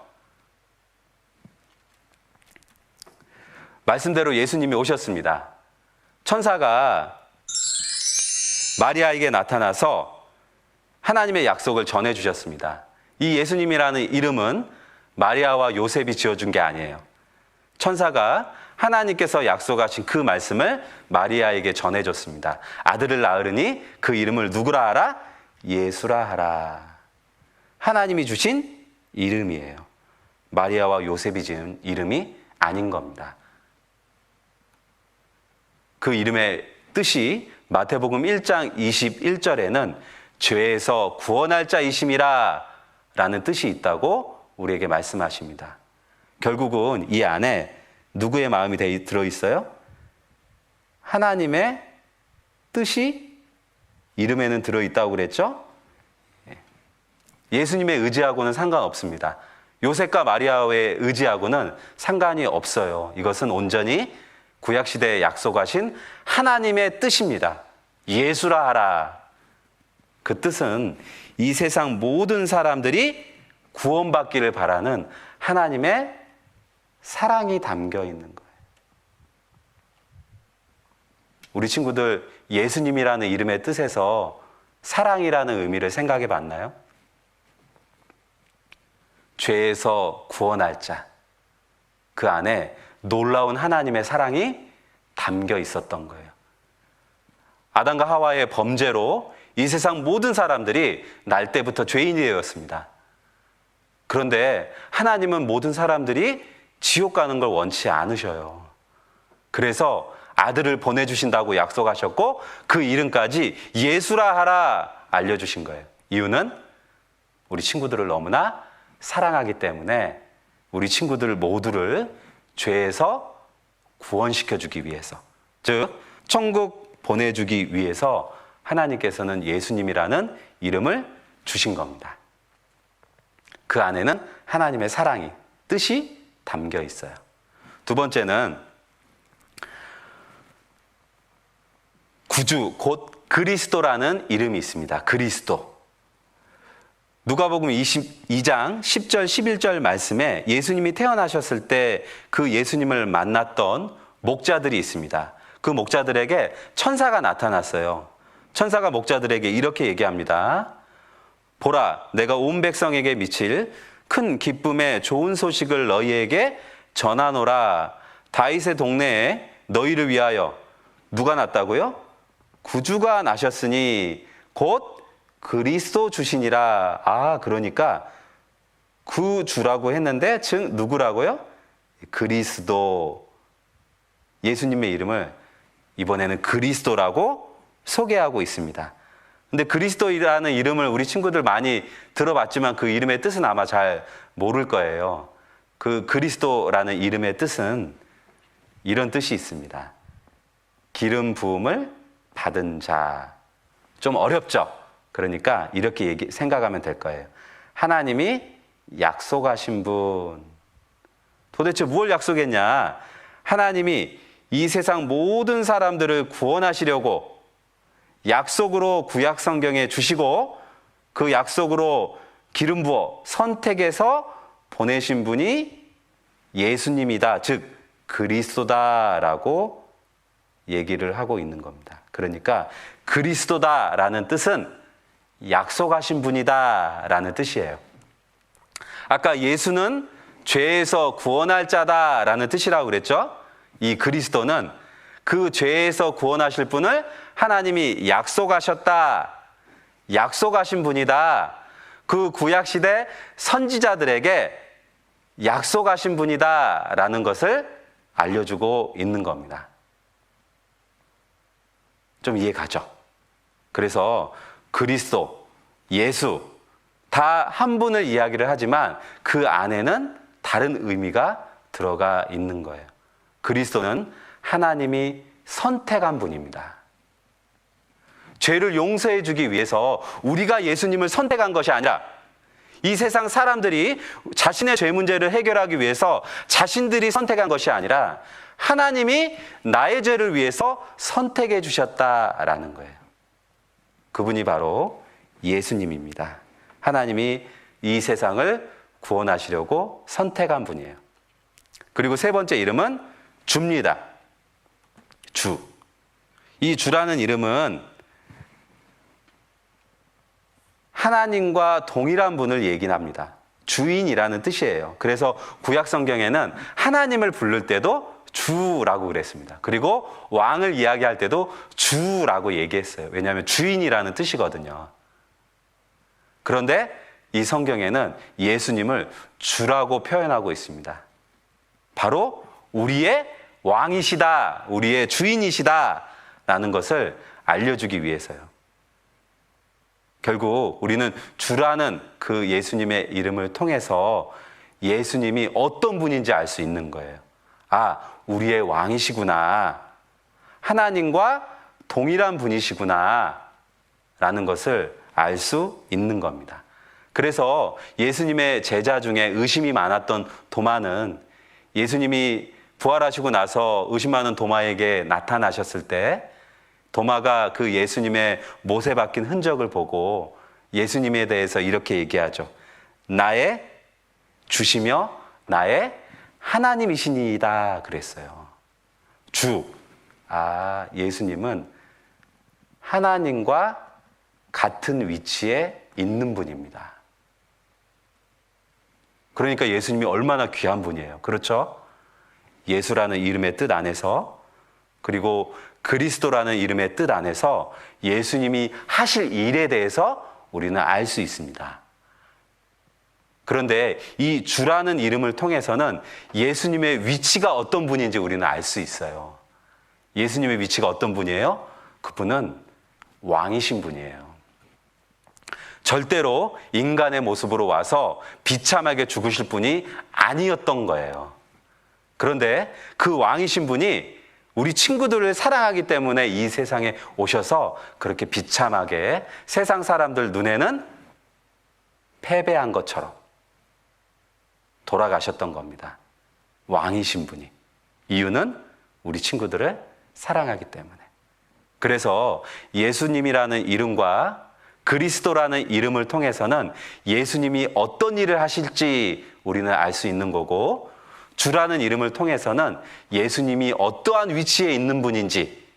말씀대로 예수님이 오셨습니다. 천사가 마리아에게 나타나서 하나님의 약속을 전해주셨습니다. 이 예수님이라는 이름은 마리아와 요셉이 지어준 게 아니에요. 천사가 하나님께서 약속하신 그 말씀을 마리아에게 전해줬습니다. 아들을 낳으리니 그 이름을 누구라 하라? 예수라 하라. 하나님이 주신 이름이에요. 마리아와 요셉이 지은 이름이 아닌 겁니다. 그 이름의 뜻이 마태복음 1장 21절에는 죄에서 구원할 자이심이라 라는 뜻이 있다고 우리에게 말씀하십니다. 결국은 이 안에 누구의 마음이 들어있어요? 하나님의 뜻이 이름에는 들어있다고 그랬죠? 예수님의 의지하고는 상관없습니다. 요셉과 마리아의 의지하고는 상관이 없어요. 이것은 온전히 구약시대에 약속하신 하나님의 뜻입니다. 예수라 하라. 그 뜻은 이 세상 모든 사람들이 구원받기를 바라는 하나님의 사랑이 담겨 있는 거예요. 우리 친구들 예수님이라는 이름의 뜻에서 사랑이라는 의미를 생각해 봤나요? 죄에서 구원할 자. 그 안에 놀라운 하나님의 사랑이 담겨 있었던 거예요. 아담과 하와의 범죄로 이 세상 모든 사람들이 날 때부터 죄인이 되었습니다. 그런데 하나님은 모든 사람들이 지옥 가는 걸 원치 않으셔요. 그래서 아들을 보내주신다고 약속하셨고 그 이름까지 예수라 하라 알려주신 거예요. 이유는 우리 친구들을 너무나 사랑하기 때문에 우리 친구들 모두를 죄에서 구원시켜주기 위해서, 즉 천국 보내주기 위해서 하나님께서는 예수님이라는 이름을 주신 겁니다. 그 안에는 하나님의 사랑이, 뜻이 담겨 있어요. 두 번째는 구주, 곧 그리스도라는 이름이 있습니다. 그리스도. 누가복음 22장 10절 11절 말씀에 예수님이 태어나셨을 때 그 예수님을 만났던 목자들이 있습니다. 그 목자들에게 천사가 나타났어요. 천사가 목자들에게 이렇게 얘기합니다. 보라, 내가 온 백성에게 미칠 큰 기쁨의 좋은 소식을 너희에게 전하노라. 다윗의 동네에 너희를 위하여 누가 났다고요? 구주가 나셨으니 곧 그리스도 주시니라. 그러니까 구주라고 했는데 즉 누구라고요? 그리스도. 예수님의 이름을 이번에는 그리스도라고 소개하고 있습니다. 근데 그리스도라는 이름을 우리 친구들 많이 들어봤지만 그 이름의 뜻은 아마 잘 모를 거예요. 그 그리스도라는 이름의 뜻은 이런 뜻이 있습니다. 기름 부음을 받은 자. 좀 어렵죠? 그러니까 이렇게 생각하면 될 거예요. 하나님이 약속하신 분. 도대체 무엇을 약속했냐? 하나님이 이 세상 모든 사람들을 구원하시려고 약속으로 구약 성경에 주시고 그 약속으로 기름 부어 선택해서 보내신 분이 예수님이다. 즉 그리스도다라고 얘기를 하고 있는 겁니다. 그러니까 그리스도다라는 뜻은 약속하신 분이다라는 뜻이에요. 아까 예수는 죄에서 구원할 자다라는 뜻이라고 그랬죠? 이 그리스도는 그 죄에서 구원하실 분을 하나님이 약속하셨다. 약속하신 분이다. 그 구약시대 선지자들에게 약속하신 분이다라는 것을 알려주고 있는 겁니다. 좀 이해 가죠? 그래서 그리스도, 예수 다 한 분을 이야기를 하지만 그 안에는 다른 의미가 들어가 있는 거예요. 그리스도는 하나님이 선택한 분입니다. 죄를 용서해 주기 위해서 우리가 예수님을 선택한 것이 아니라 이 세상 사람들이 자신의 죄 문제를 해결하기 위해서 자신들이 선택한 것이 아니라 하나님이 나의 죄를 위해서 선택해 주셨다라는 거예요. 그분이 바로 예수님입니다. 하나님이 이 세상을 구원하시려고 선택한 분이에요. 그리고 세 번째 이름은 주입니다. 주. 이 주라는 이름은 하나님과 동일한 분을 얘기합니다. 주인이라는 뜻이에요. 그래서 구약 성경에는 하나님을 부를 때도 주라고 그랬습니다. 그리고 왕을 이야기할 때도 주라고 얘기했어요. 왜냐하면 주인이라는 뜻이거든요. 그런데 이 성경에는 예수님을 주라고 표현하고 있습니다. 바로 우리의 왕이시다, 우리의 주인이시다라는 것을 알려주기 위해서요. 결국 우리는 주라는 그 예수님의 이름을 통해서 예수님이 어떤 분인지 알 수 있는 거예요. 아, 우리의 왕이시구나. 하나님과 동일한 분이시구나. 라는 것을 알 수 있는 겁니다. 그래서 예수님의 제자 중에 의심이 많았던 도마는 예수님이 부활하시고 나서 의심 많은 도마에게 나타나셨을 때 도마가 그 예수님의 못에 박힌 흔적을 보고 예수님에 대해서 이렇게 얘기하죠. 나의 주시며 나의 하나님이시니이다 그랬어요. 주. 아, 예수님은 하나님과 같은 위치에 있는 분입니다. 그러니까 예수님이 얼마나 귀한 분이에요. 그렇죠? 예수라는 이름의 뜻 안에서, 그리고 그리스도라는 이름의 뜻 안에서 예수님이 하실 일에 대해서 우리는 알 수 있습니다. 그런데 이 주라는 이름을 통해서는 예수님의 위치가 어떤 분인지 우리는 알 수 있어요. 예수님의 위치가 어떤 분이에요? 그분은 왕이신 분이에요. 절대로 인간의 모습으로 와서 비참하게 죽으실 분이 아니었던 거예요. 그런데 그 왕이신 분이 우리 친구들을 사랑하기 때문에 이 세상에 오셔서 그렇게 비참하게 세상 사람들 눈에는 패배한 것처럼 돌아가셨던 겁니다. 왕이신 분이. 이유는 우리 친구들을 사랑하기 때문에. 그래서 예수님이라는 이름과 그리스도라는 이름을 통해서는 예수님이 어떤 일을 하실지 우리는 알 수 있는 거고, 주라는 이름을 통해서는 예수님이 어떠한 위치에 있는 분인지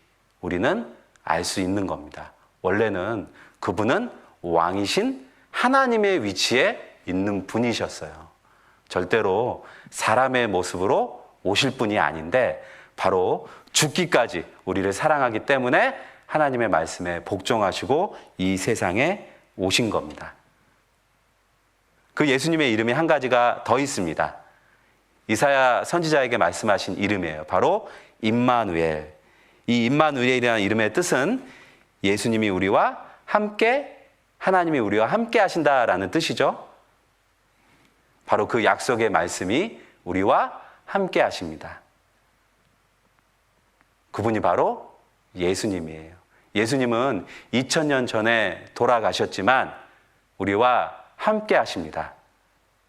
우리는 알 수 있는 겁니다. 원래는 그분은 왕이신 하나님의 위치에 있는 분이셨어요. 절대로 사람의 모습으로 오실 분이 아닌데 바로 죽기까지 우리를 사랑하기 때문에 하나님의 말씀에 복종하시고 이 세상에 오신 겁니다. 그 예수님의 이름이 한 가지가 더 있습니다. 이사야 선지자에게 말씀하신 이름이에요. 바로 임마누엘. 이 임마누엘이라는 이름의 뜻은 예수님이 우리와 함께, 하나님이 우리와 함께 하신다라는 뜻이죠. 바로 그 약속의 말씀이 우리와 함께 하십니다. 그분이 바로 예수님이에요. 예수님은 2000년 전에 돌아가셨지만 우리와 함께 하십니다.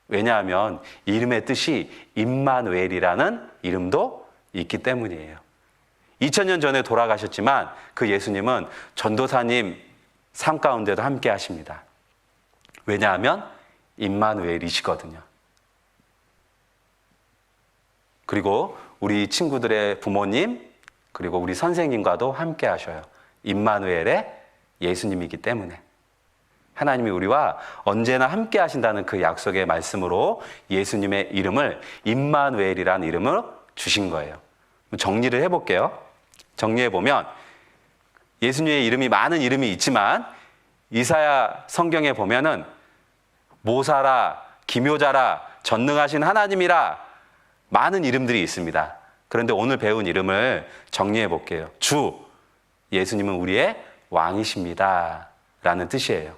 왜냐하면 이름의 뜻이 임마누엘이라는 이름도 있기 때문이에요. 2000년 전에 돌아가셨지만 그 예수님은 전도사님 삶 가운데도 함께 하십니다. 왜냐하면 임마누엘이시거든요. 그리고 우리 친구들의 부모님, 그리고 우리 선생님과도 함께 하셔요. 임마누엘의 예수님이기 때문에. 하나님이 우리와 언제나 함께 하신다는 그 약속의 말씀으로 예수님의 이름을 임마누엘이라는 이름을 주신 거예요. 정리를 해볼게요. 정리해보면 예수님의 이름이 많은 이름이 있지만 이사야 성경에 보면은 모사라, 기묘자라, 전능하신 하나님이라 많은 이름들이 있습니다. 그런데 오늘 배운 이름을 정리해 볼게요. 주, 예수님은 우리의 왕이십니다 라는 뜻이에요.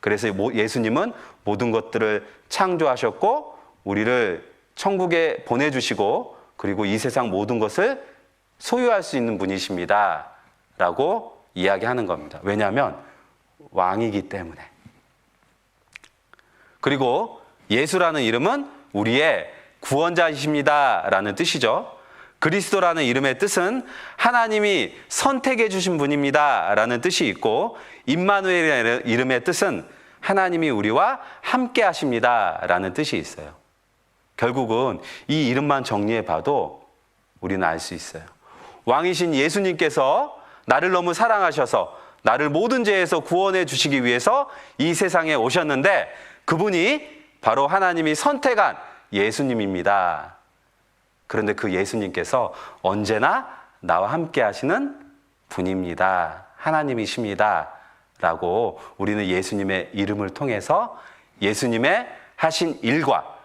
그래서 예수님은 모든 것들을 창조하셨고 우리를 천국에 보내주시고 그리고 이 세상 모든 것을 소유할 수 있는 분이십니다 라고 이야기하는 겁니다. 왜냐하면 왕이기 때문에. 그리고 예수라는 이름은 우리의 구원자이십니다 라는 뜻이죠. 그리스도라는 이름의 뜻은 하나님이 선택해 주신 분입니다 라는 뜻이 있고, 임마누엘이라는 이름의 뜻은 하나님이 우리와 함께 하십니다 라는 뜻이 있어요. 결국은 이 이름만 정리해 봐도 우리는 알 수 있어요. 왕이신 예수님께서 나를 너무 사랑하셔서 나를 모든 죄에서 구원해 주시기 위해서 이 세상에 오셨는데, 그분이 바로 하나님이 선택한 예수님입니다. 그런데 그 예수님께서 언제나 나와 함께 하시는 분입니다. 하나님이십니다 라고 우리는 예수님의 이름을 통해서 예수님의 하신 일과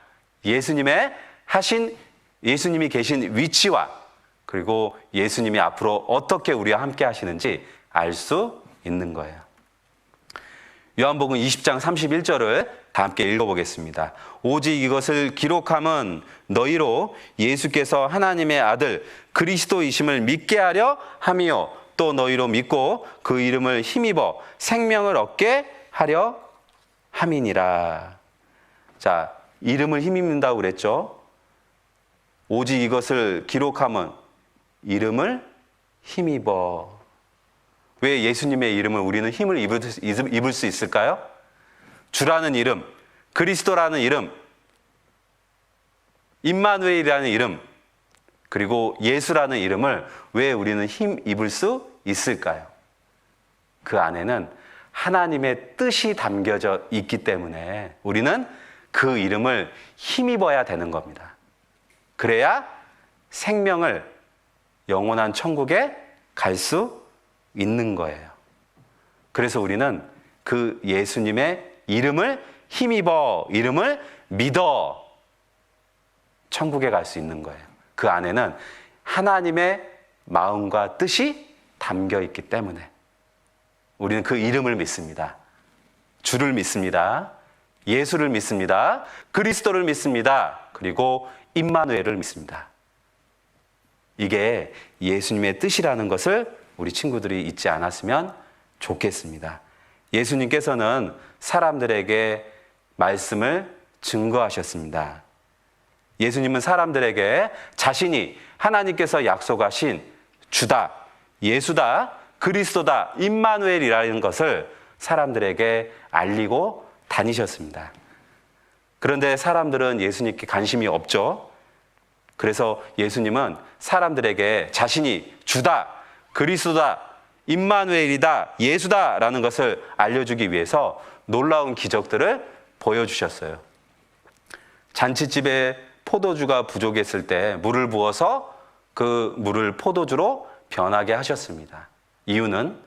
예수님이 계신 위치와 그리고 예수님이 앞으로 어떻게 우리와 함께 하시는지 알 수 있는 거예요. 요한복음 20장 31절을 다 함께 읽어보겠습니다. 오직 이것을 기록함은 너희로 예수께서 하나님의 아들 그리스도이심을 믿게 하려 함이요 또 너희로 믿고 그 이름을 힘입어 생명을 얻게 하려 함이니라. 자, 이름을 힘입는다고 그랬죠. 오직 이것을 기록함은 이름을 힘입어. 왜 예수님의 이름을 우리는 힘을 입을 수 있을까요? 주라는 이름, 그리스도라는 이름, 임마누엘이라는 이름, 그리고 예수라는 이름을 왜 우리는 힘 입을 수 있을까요? 그 안에는 하나님의 뜻이 담겨져 있기 때문에 우리는 그 이름을 힘입어야 되는 겁니다. 그래야 생명을 영원한 천국에 갈 수 있는 거예요. 그래서 우리는 그 예수님의 이름을 힘입어, 이름을 믿어 천국에 갈 수 있는 거예요. 그 안에는 하나님의 마음과 뜻이 담겨 있기 때문에 우리는 그 이름을 믿습니다. 주를 믿습니다. 예수를 믿습니다. 그리스도를 믿습니다. 그리고 임마누엘을 믿습니다. 이게 예수님의 뜻이라는 것을 우리 친구들이 잊지 않았으면 좋겠습니다. 예수님께서는 사람들에게 말씀을 증거하셨습니다. 예수님은 사람들에게 자신이 하나님께서 약속하신 주다, 예수다, 그리스도다, 임마누엘이라는 것을 사람들에게 알리고 다니셨습니다. 그런데 사람들은 예수님께 관심이 없죠. 그래서 예수님은 사람들에게 자신이 주다, 그리스도다, 임마누엘이다, 예수다라는 것을 알려주기 위해서 놀라운 기적들을 보여주셨어요. 잔치집에 포도주가 부족했을 때 물을 부어서 그 물을 포도주로 변하게 하셨습니다. 이유는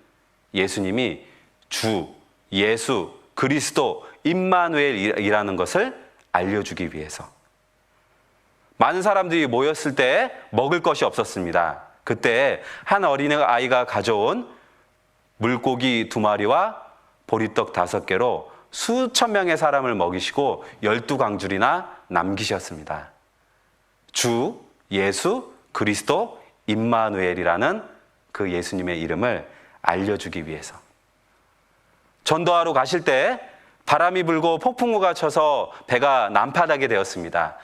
예수님이 주, 예수, 그리스도, 임마누엘이라는 것을 알려주기 위해서. 많은 사람들이 모였을 때 먹을 것이 없었습니다. 그때 한 어린아이가 가져온 물고기 2마리와 보리떡 5개로 수천 명의 사람을 먹이시고 12광줄이나 남기셨습니다. 주, 예수, 그리스도, 임마누엘이라는 그 예수님의 이름을 알려주기 위해서. 전도하러 가실 때 바람이 불고 폭풍우가 쳐서 배가 난파하게 되었습니다.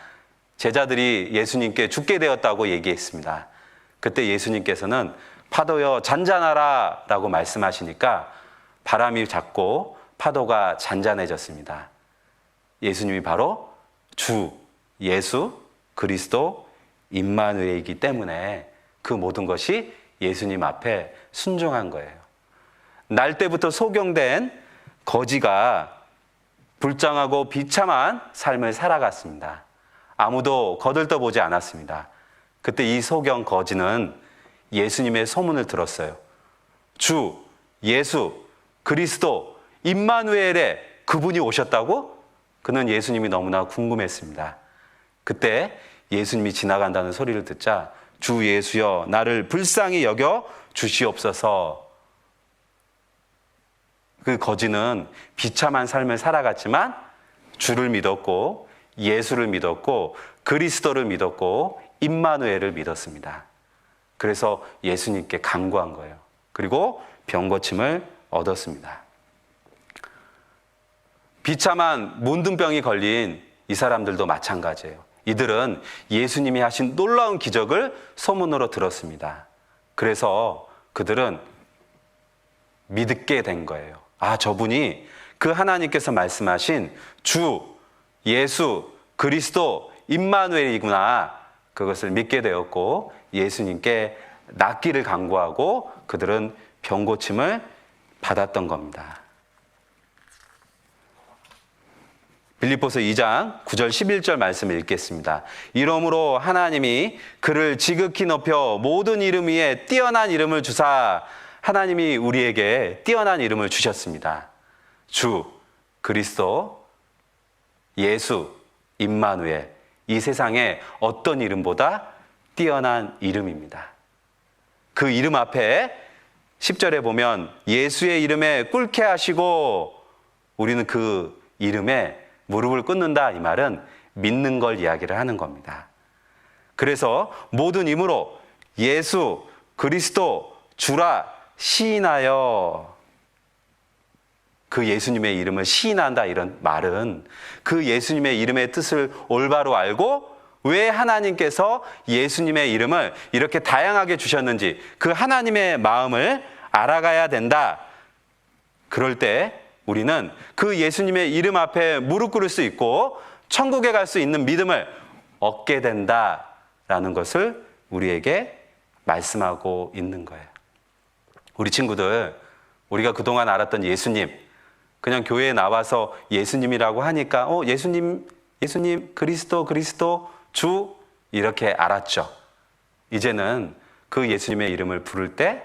제자들이 예수님께 죽게 되었다고 얘기했습니다. 그때 예수님께서는 파도여 잔잔하라 라고 말씀하시니까 바람이 작고 파도가 잔잔해졌습니다. 예수님이 바로 주, 예수, 그리스도, 임마누엘이기 때문에 그 모든 것이 예수님 앞에 순종한 거예요. 날 때부터 소경된 거지가 불쌍하고 비참한 삶을 살아갔습니다. 아무도 거들떠보지 않았습니다. 그때 이 소경 거지는 예수님의 소문을 들었어요. 주, 예수, 그리스도, 임마누엘의 그분이 오셨다고? 그는 예수님이 너무나 궁금했습니다. 그때 예수님이 지나간다는 소리를 듣자 주 예수여 나를 불쌍히 여겨 주시옵소서. 그 거지는 비참한 삶을 살아갔지만 주를 믿었고 예수를 믿었고 그리스도를 믿었고 임마누엘을 믿었습니다. 그래서 예수님께 간구한 거예요. 그리고 병고침을 얻었습니다. 비참한 문둥병이 걸린 이 사람들도 마찬가지예요. 이들은 예수님이 하신 놀라운 기적을 소문으로 들었습니다. 그래서 그들은 믿게 된 거예요. 아, 저분이 그 하나님께서 말씀하신 주, 예수, 그리스도, 임마누엘이구나. 그것을 믿게 되었고 예수님께 낫기를 간구하고 그들은 병고침을 받았던 겁니다. 빌립보서 2장 9절 11절 말씀을 읽겠습니다. 이러므로 하나님이 그를 지극히 높여 모든 이름 위에 뛰어난 이름을 주사. 하나님이 우리에게 뛰어난 이름을 주셨습니다. 주, 그리스도, 예수, 임마누엘. 이 세상에 어떤 이름보다 뛰어난 이름입니다. 그 이름 앞에 10절에 보면 예수의 이름에 꿇게 하시고, 우리는 그 이름에 무릎을 꿇는다. 이 말은 믿는 걸 이야기를 하는 겁니다. 그래서 모든 힘으로 예수, 그리스도, 주라 시인하여. 그 예수님의 이름을 시인한다. 이런 말은 그 예수님의 이름의 뜻을 올바로 알고 왜 하나님께서 예수님의 이름을 이렇게 다양하게 주셨는지 그 하나님의 마음을 알아가야 된다. 그럴 때 우리는 그 예수님의 이름 앞에 무릎 꿇을 수 있고 천국에 갈 수 있는 믿음을 얻게 된다라는 것을 우리에게 말씀하고 있는 거예요. 우리 친구들, 우리가 그동안 알았던 예수님, 그냥 교회에 나와서 예수님이라고 하니까 예수님, 그리스도, 주 이렇게 알았죠. 이제는 그 예수님의 이름을 부를 때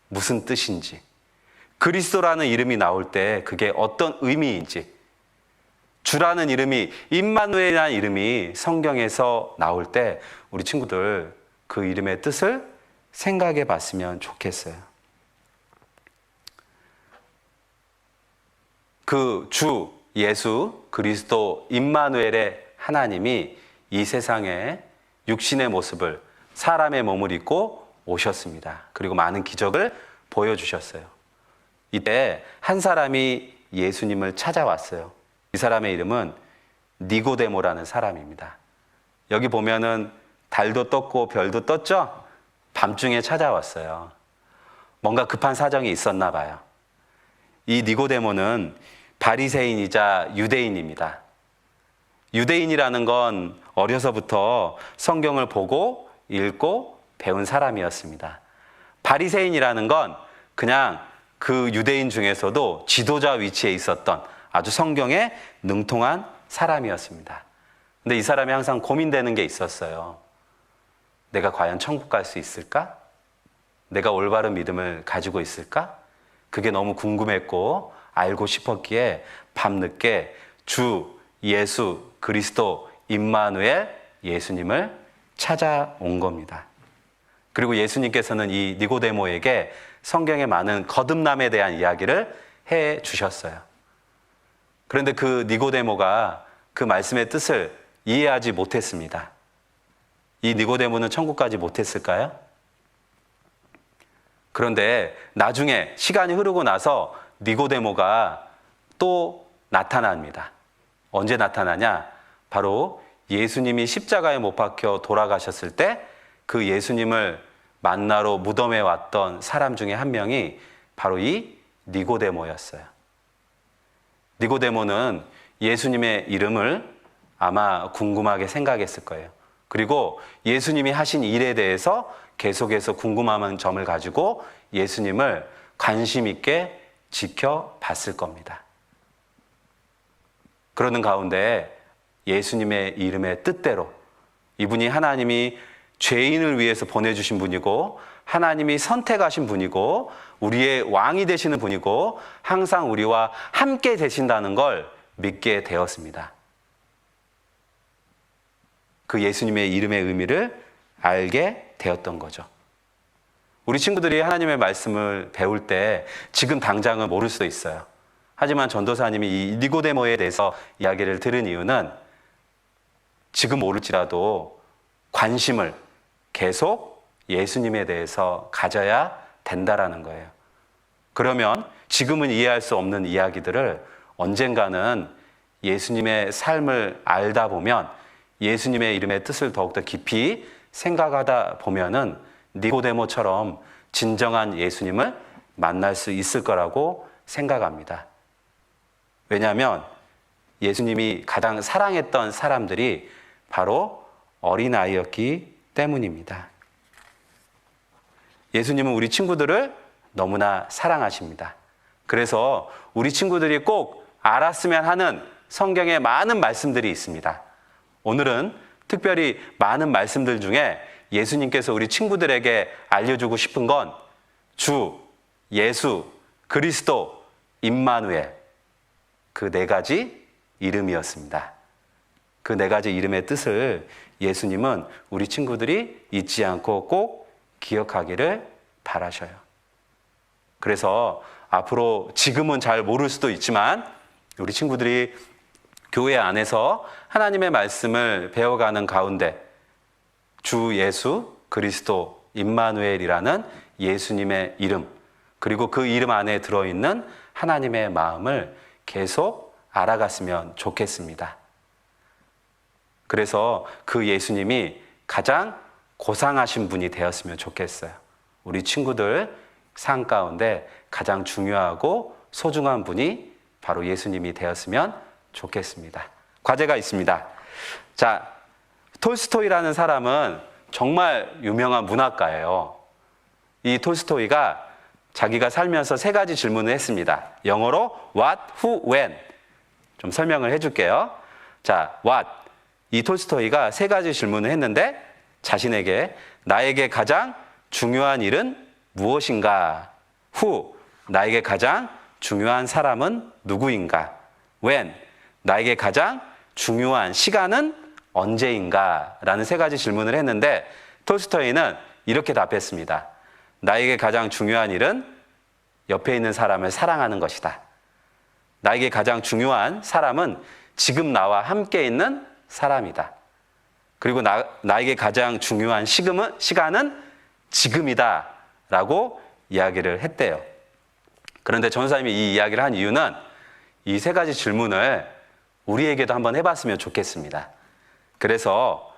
무슨 뜻인지, 그리스도라는 이름이 나올 때 그게 어떤 의미인지, 주라는 이름이, 임마누엘이라는 이름이 성경에서 나올 때 우리 친구들 그 이름의 뜻을 생각해 봤으면 좋겠어요. 그 주, 예수, 그리스도, 임마누엘의 하나님이 이 세상에 육신의 모습을, 사람의 몸을 입고 오셨습니다. 그리고 많은 기적을 보여주셨어요. 이때 한 사람이 예수님을 찾아왔어요. 이 사람의 이름은 니고데모라는 사람입니다. 여기 보면은 달도 떴고 별도 떴죠? 밤중에 찾아왔어요. 뭔가 급한 사정이 있었나 봐요. 이 니고데모는 바리새인이자 유대인입니다. 유대인이라는 건 어려서부터 성경을 보고 읽고 배운 사람이었습니다. 바리새인이라는 건 그냥 그 유대인 중에서도 지도자 위치에 있었던 아주 성경에 능통한 사람이었습니다. 근데 이 사람이 항상 고민되는 게 있었어요. 내가 과연 천국 갈 수 있을까? 내가 올바른 믿음을 가지고 있을까? 그게 너무 궁금했고 알고 싶었기에 밤늦게 주, 예수, 그리스도, 임마누엘, 예수님을 찾아온 겁니다. 그리고 예수님께서는 이 니고데모에게 성경의 많은 거듭남에 대한 이야기를 해 주셨어요. 그런데 그 니고데모가 그 말씀의 뜻을 이해하지 못했습니다. 이 니고데모는 천국 가지 못했을까요? 그런데 나중에 시간이 흐르고 나서 니고데모가 또 나타납니다. 언제 나타나냐? 바로 예수님이 십자가에 못 박혀 돌아가셨을 때 그 예수님을 만나러 무덤에 왔던 사람 중에 한 명이 바로 이 니고데모였어요. 니고데모는 예수님의 이름을 아마 궁금하게 생각했을 거예요. 그리고 예수님이 하신 일에 대해서 계속해서 궁금한 점을 가지고 예수님을 관심 있게 지켜봤을 겁니다. 그러는 가운데 예수님의 이름의 뜻대로 이분이 하나님이 죄인을 위해서 보내주신 분이고 하나님이 선택하신 분이고 우리의 왕이 되시는 분이고 항상 우리와 함께 되신다는 걸 믿게 되었습니다. 그 예수님의 이름의 의미를 알게 되었던 거죠. 우리 친구들이 하나님의 말씀을 배울 때 지금 당장은 모를 수도 있어요. 하지만 전도사님이 이 니고데모에 대해서 이야기를 들은 이유는 지금 모를지라도 관심을 계속 예수님에 대해서 가져야 된다라는 거예요. 그러면 지금은 이해할 수 없는 이야기들을 언젠가는 예수님의 삶을 알다 보면 예수님의 이름의 뜻을 더욱더 깊이 생각하다 보면은 니고데모처럼 진정한 예수님을 만날 수 있을 거라고 생각합니다. 왜냐하면 예수님이 가장 사랑했던 사람들이 바로 어린아이였기 때문입니다. 예수님은 우리 친구들을 너무나 사랑하십니다. 그래서 우리 친구들이 꼭 알았으면 하는 성경의 많은 말씀들이 있습니다. 오늘은 특별히 많은 말씀들 중에 예수님께서 우리 친구들에게 알려주고 싶은 건 주, 예수, 그리스도, 임마누엘, 그 네 가지 이름이었습니다. 그 네 가지 이름의 뜻을 예수님은 우리 친구들이 잊지 않고 꼭 기억하기를 바라셔요. 그래서 앞으로 지금은 잘 모를 수도 있지만 우리 친구들이 교회 안에서 하나님의 말씀을 배워가는 가운데 주 예수 그리스도 임마누엘이라는 예수님의 이름, 그리고 그 이름 안에 들어있는 하나님의 마음을 계속 알아갔으면 좋겠습니다. 그래서 그 예수님이 가장 고상하신 분이 되었으면 좋겠어요. 우리 친구들 삶 가운데 가장 중요하고 소중한 분이 바로 예수님이 되었으면 좋겠습니다. 과제가 있습니다. 자, 톨스토이라는 사람은 정말 유명한 문학가예요. 이 톨스토이가 자기가 살면서 세 가지 질문을 했습니다. 영어로 what, who, when. 좀 설명을 해줄게요. 자, what. 이 톨스토이가 세 가지 질문을 했는데 자신에게 나에게 가장 중요한 일은 무엇인가? who. 나에게 가장 중요한 사람은 누구인가? when. 나에게 가장 중요한 시간은 언제인가? 라는 세 가지 질문을 했는데 톨스토이는 이렇게 답했습니다. 나에게 가장 중요한 일은 옆에 있는 사람을 사랑하는 것이다. 나에게 가장 중요한 사람은 지금 나와 함께 있는 사람이다. 그리고 나에게 가장 중요한 시간은 지금이다. 라고 이야기를 했대요. 그런데 전도사님이 이 이야기를 한 이유는 이 세 가지 질문을 우리에게도 한번 해봤으면 좋겠습니다. 그래서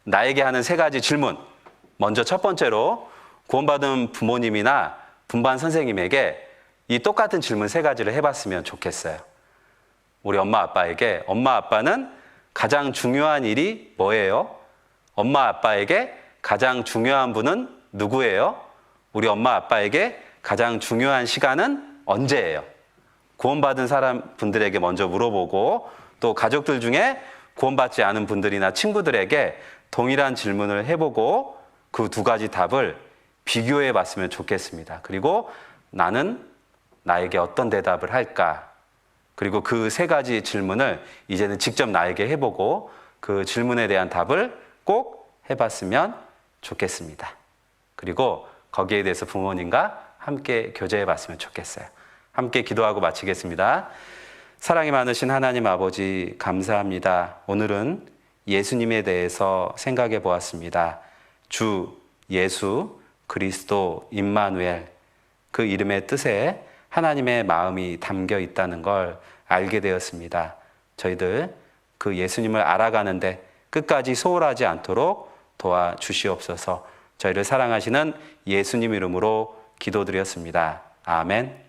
나에게 하는 세 가지 질문, 먼저 첫 번째로 구원받은 부모님이나 분반 선생님에게 이 똑같은 질문 세 가지를 해봤으면 좋겠어요. 우리 엄마 아빠에게 엄마 아빠는 가장 중요한 일이 뭐예요? 엄마 아빠에게 가장 중요한 분은 누구예요? 우리 엄마 아빠에게 가장 중요한 시간은 언제예요? 구원받은 분들에게 먼저 물어보고 또 가족들 중에 구원받지 않은 분들이나 친구들에게 동일한 질문을 해보고 그 두 가지 답을 비교해 봤으면 좋겠습니다. 그리고 나는 나에게 어떤 대답을 할까? 그리고 그 세 가지 질문을 이제는 직접 나에게 해보고 그 질문에 대한 답을 꼭 해봤으면 좋겠습니다. 그리고 거기에 대해서 부모님과 함께 교제해 봤으면 좋겠어요. 함께 기도하고 마치겠습니다. 사랑이 많으신 하나님 아버지 감사합니다. 오늘은 예수님에 대해서 생각해 보았습니다. 주, 예수, 그리스도, 임마누엘, 그 이름의 뜻에 하나님의 마음이 담겨 있다는 걸 알게 되었습니다. 저희들 그 예수님을 알아가는데 끝까지 소홀하지 않도록 도와주시옵소서. 저희를 사랑하시는 예수님 이름으로 기도드렸습니다. 아멘.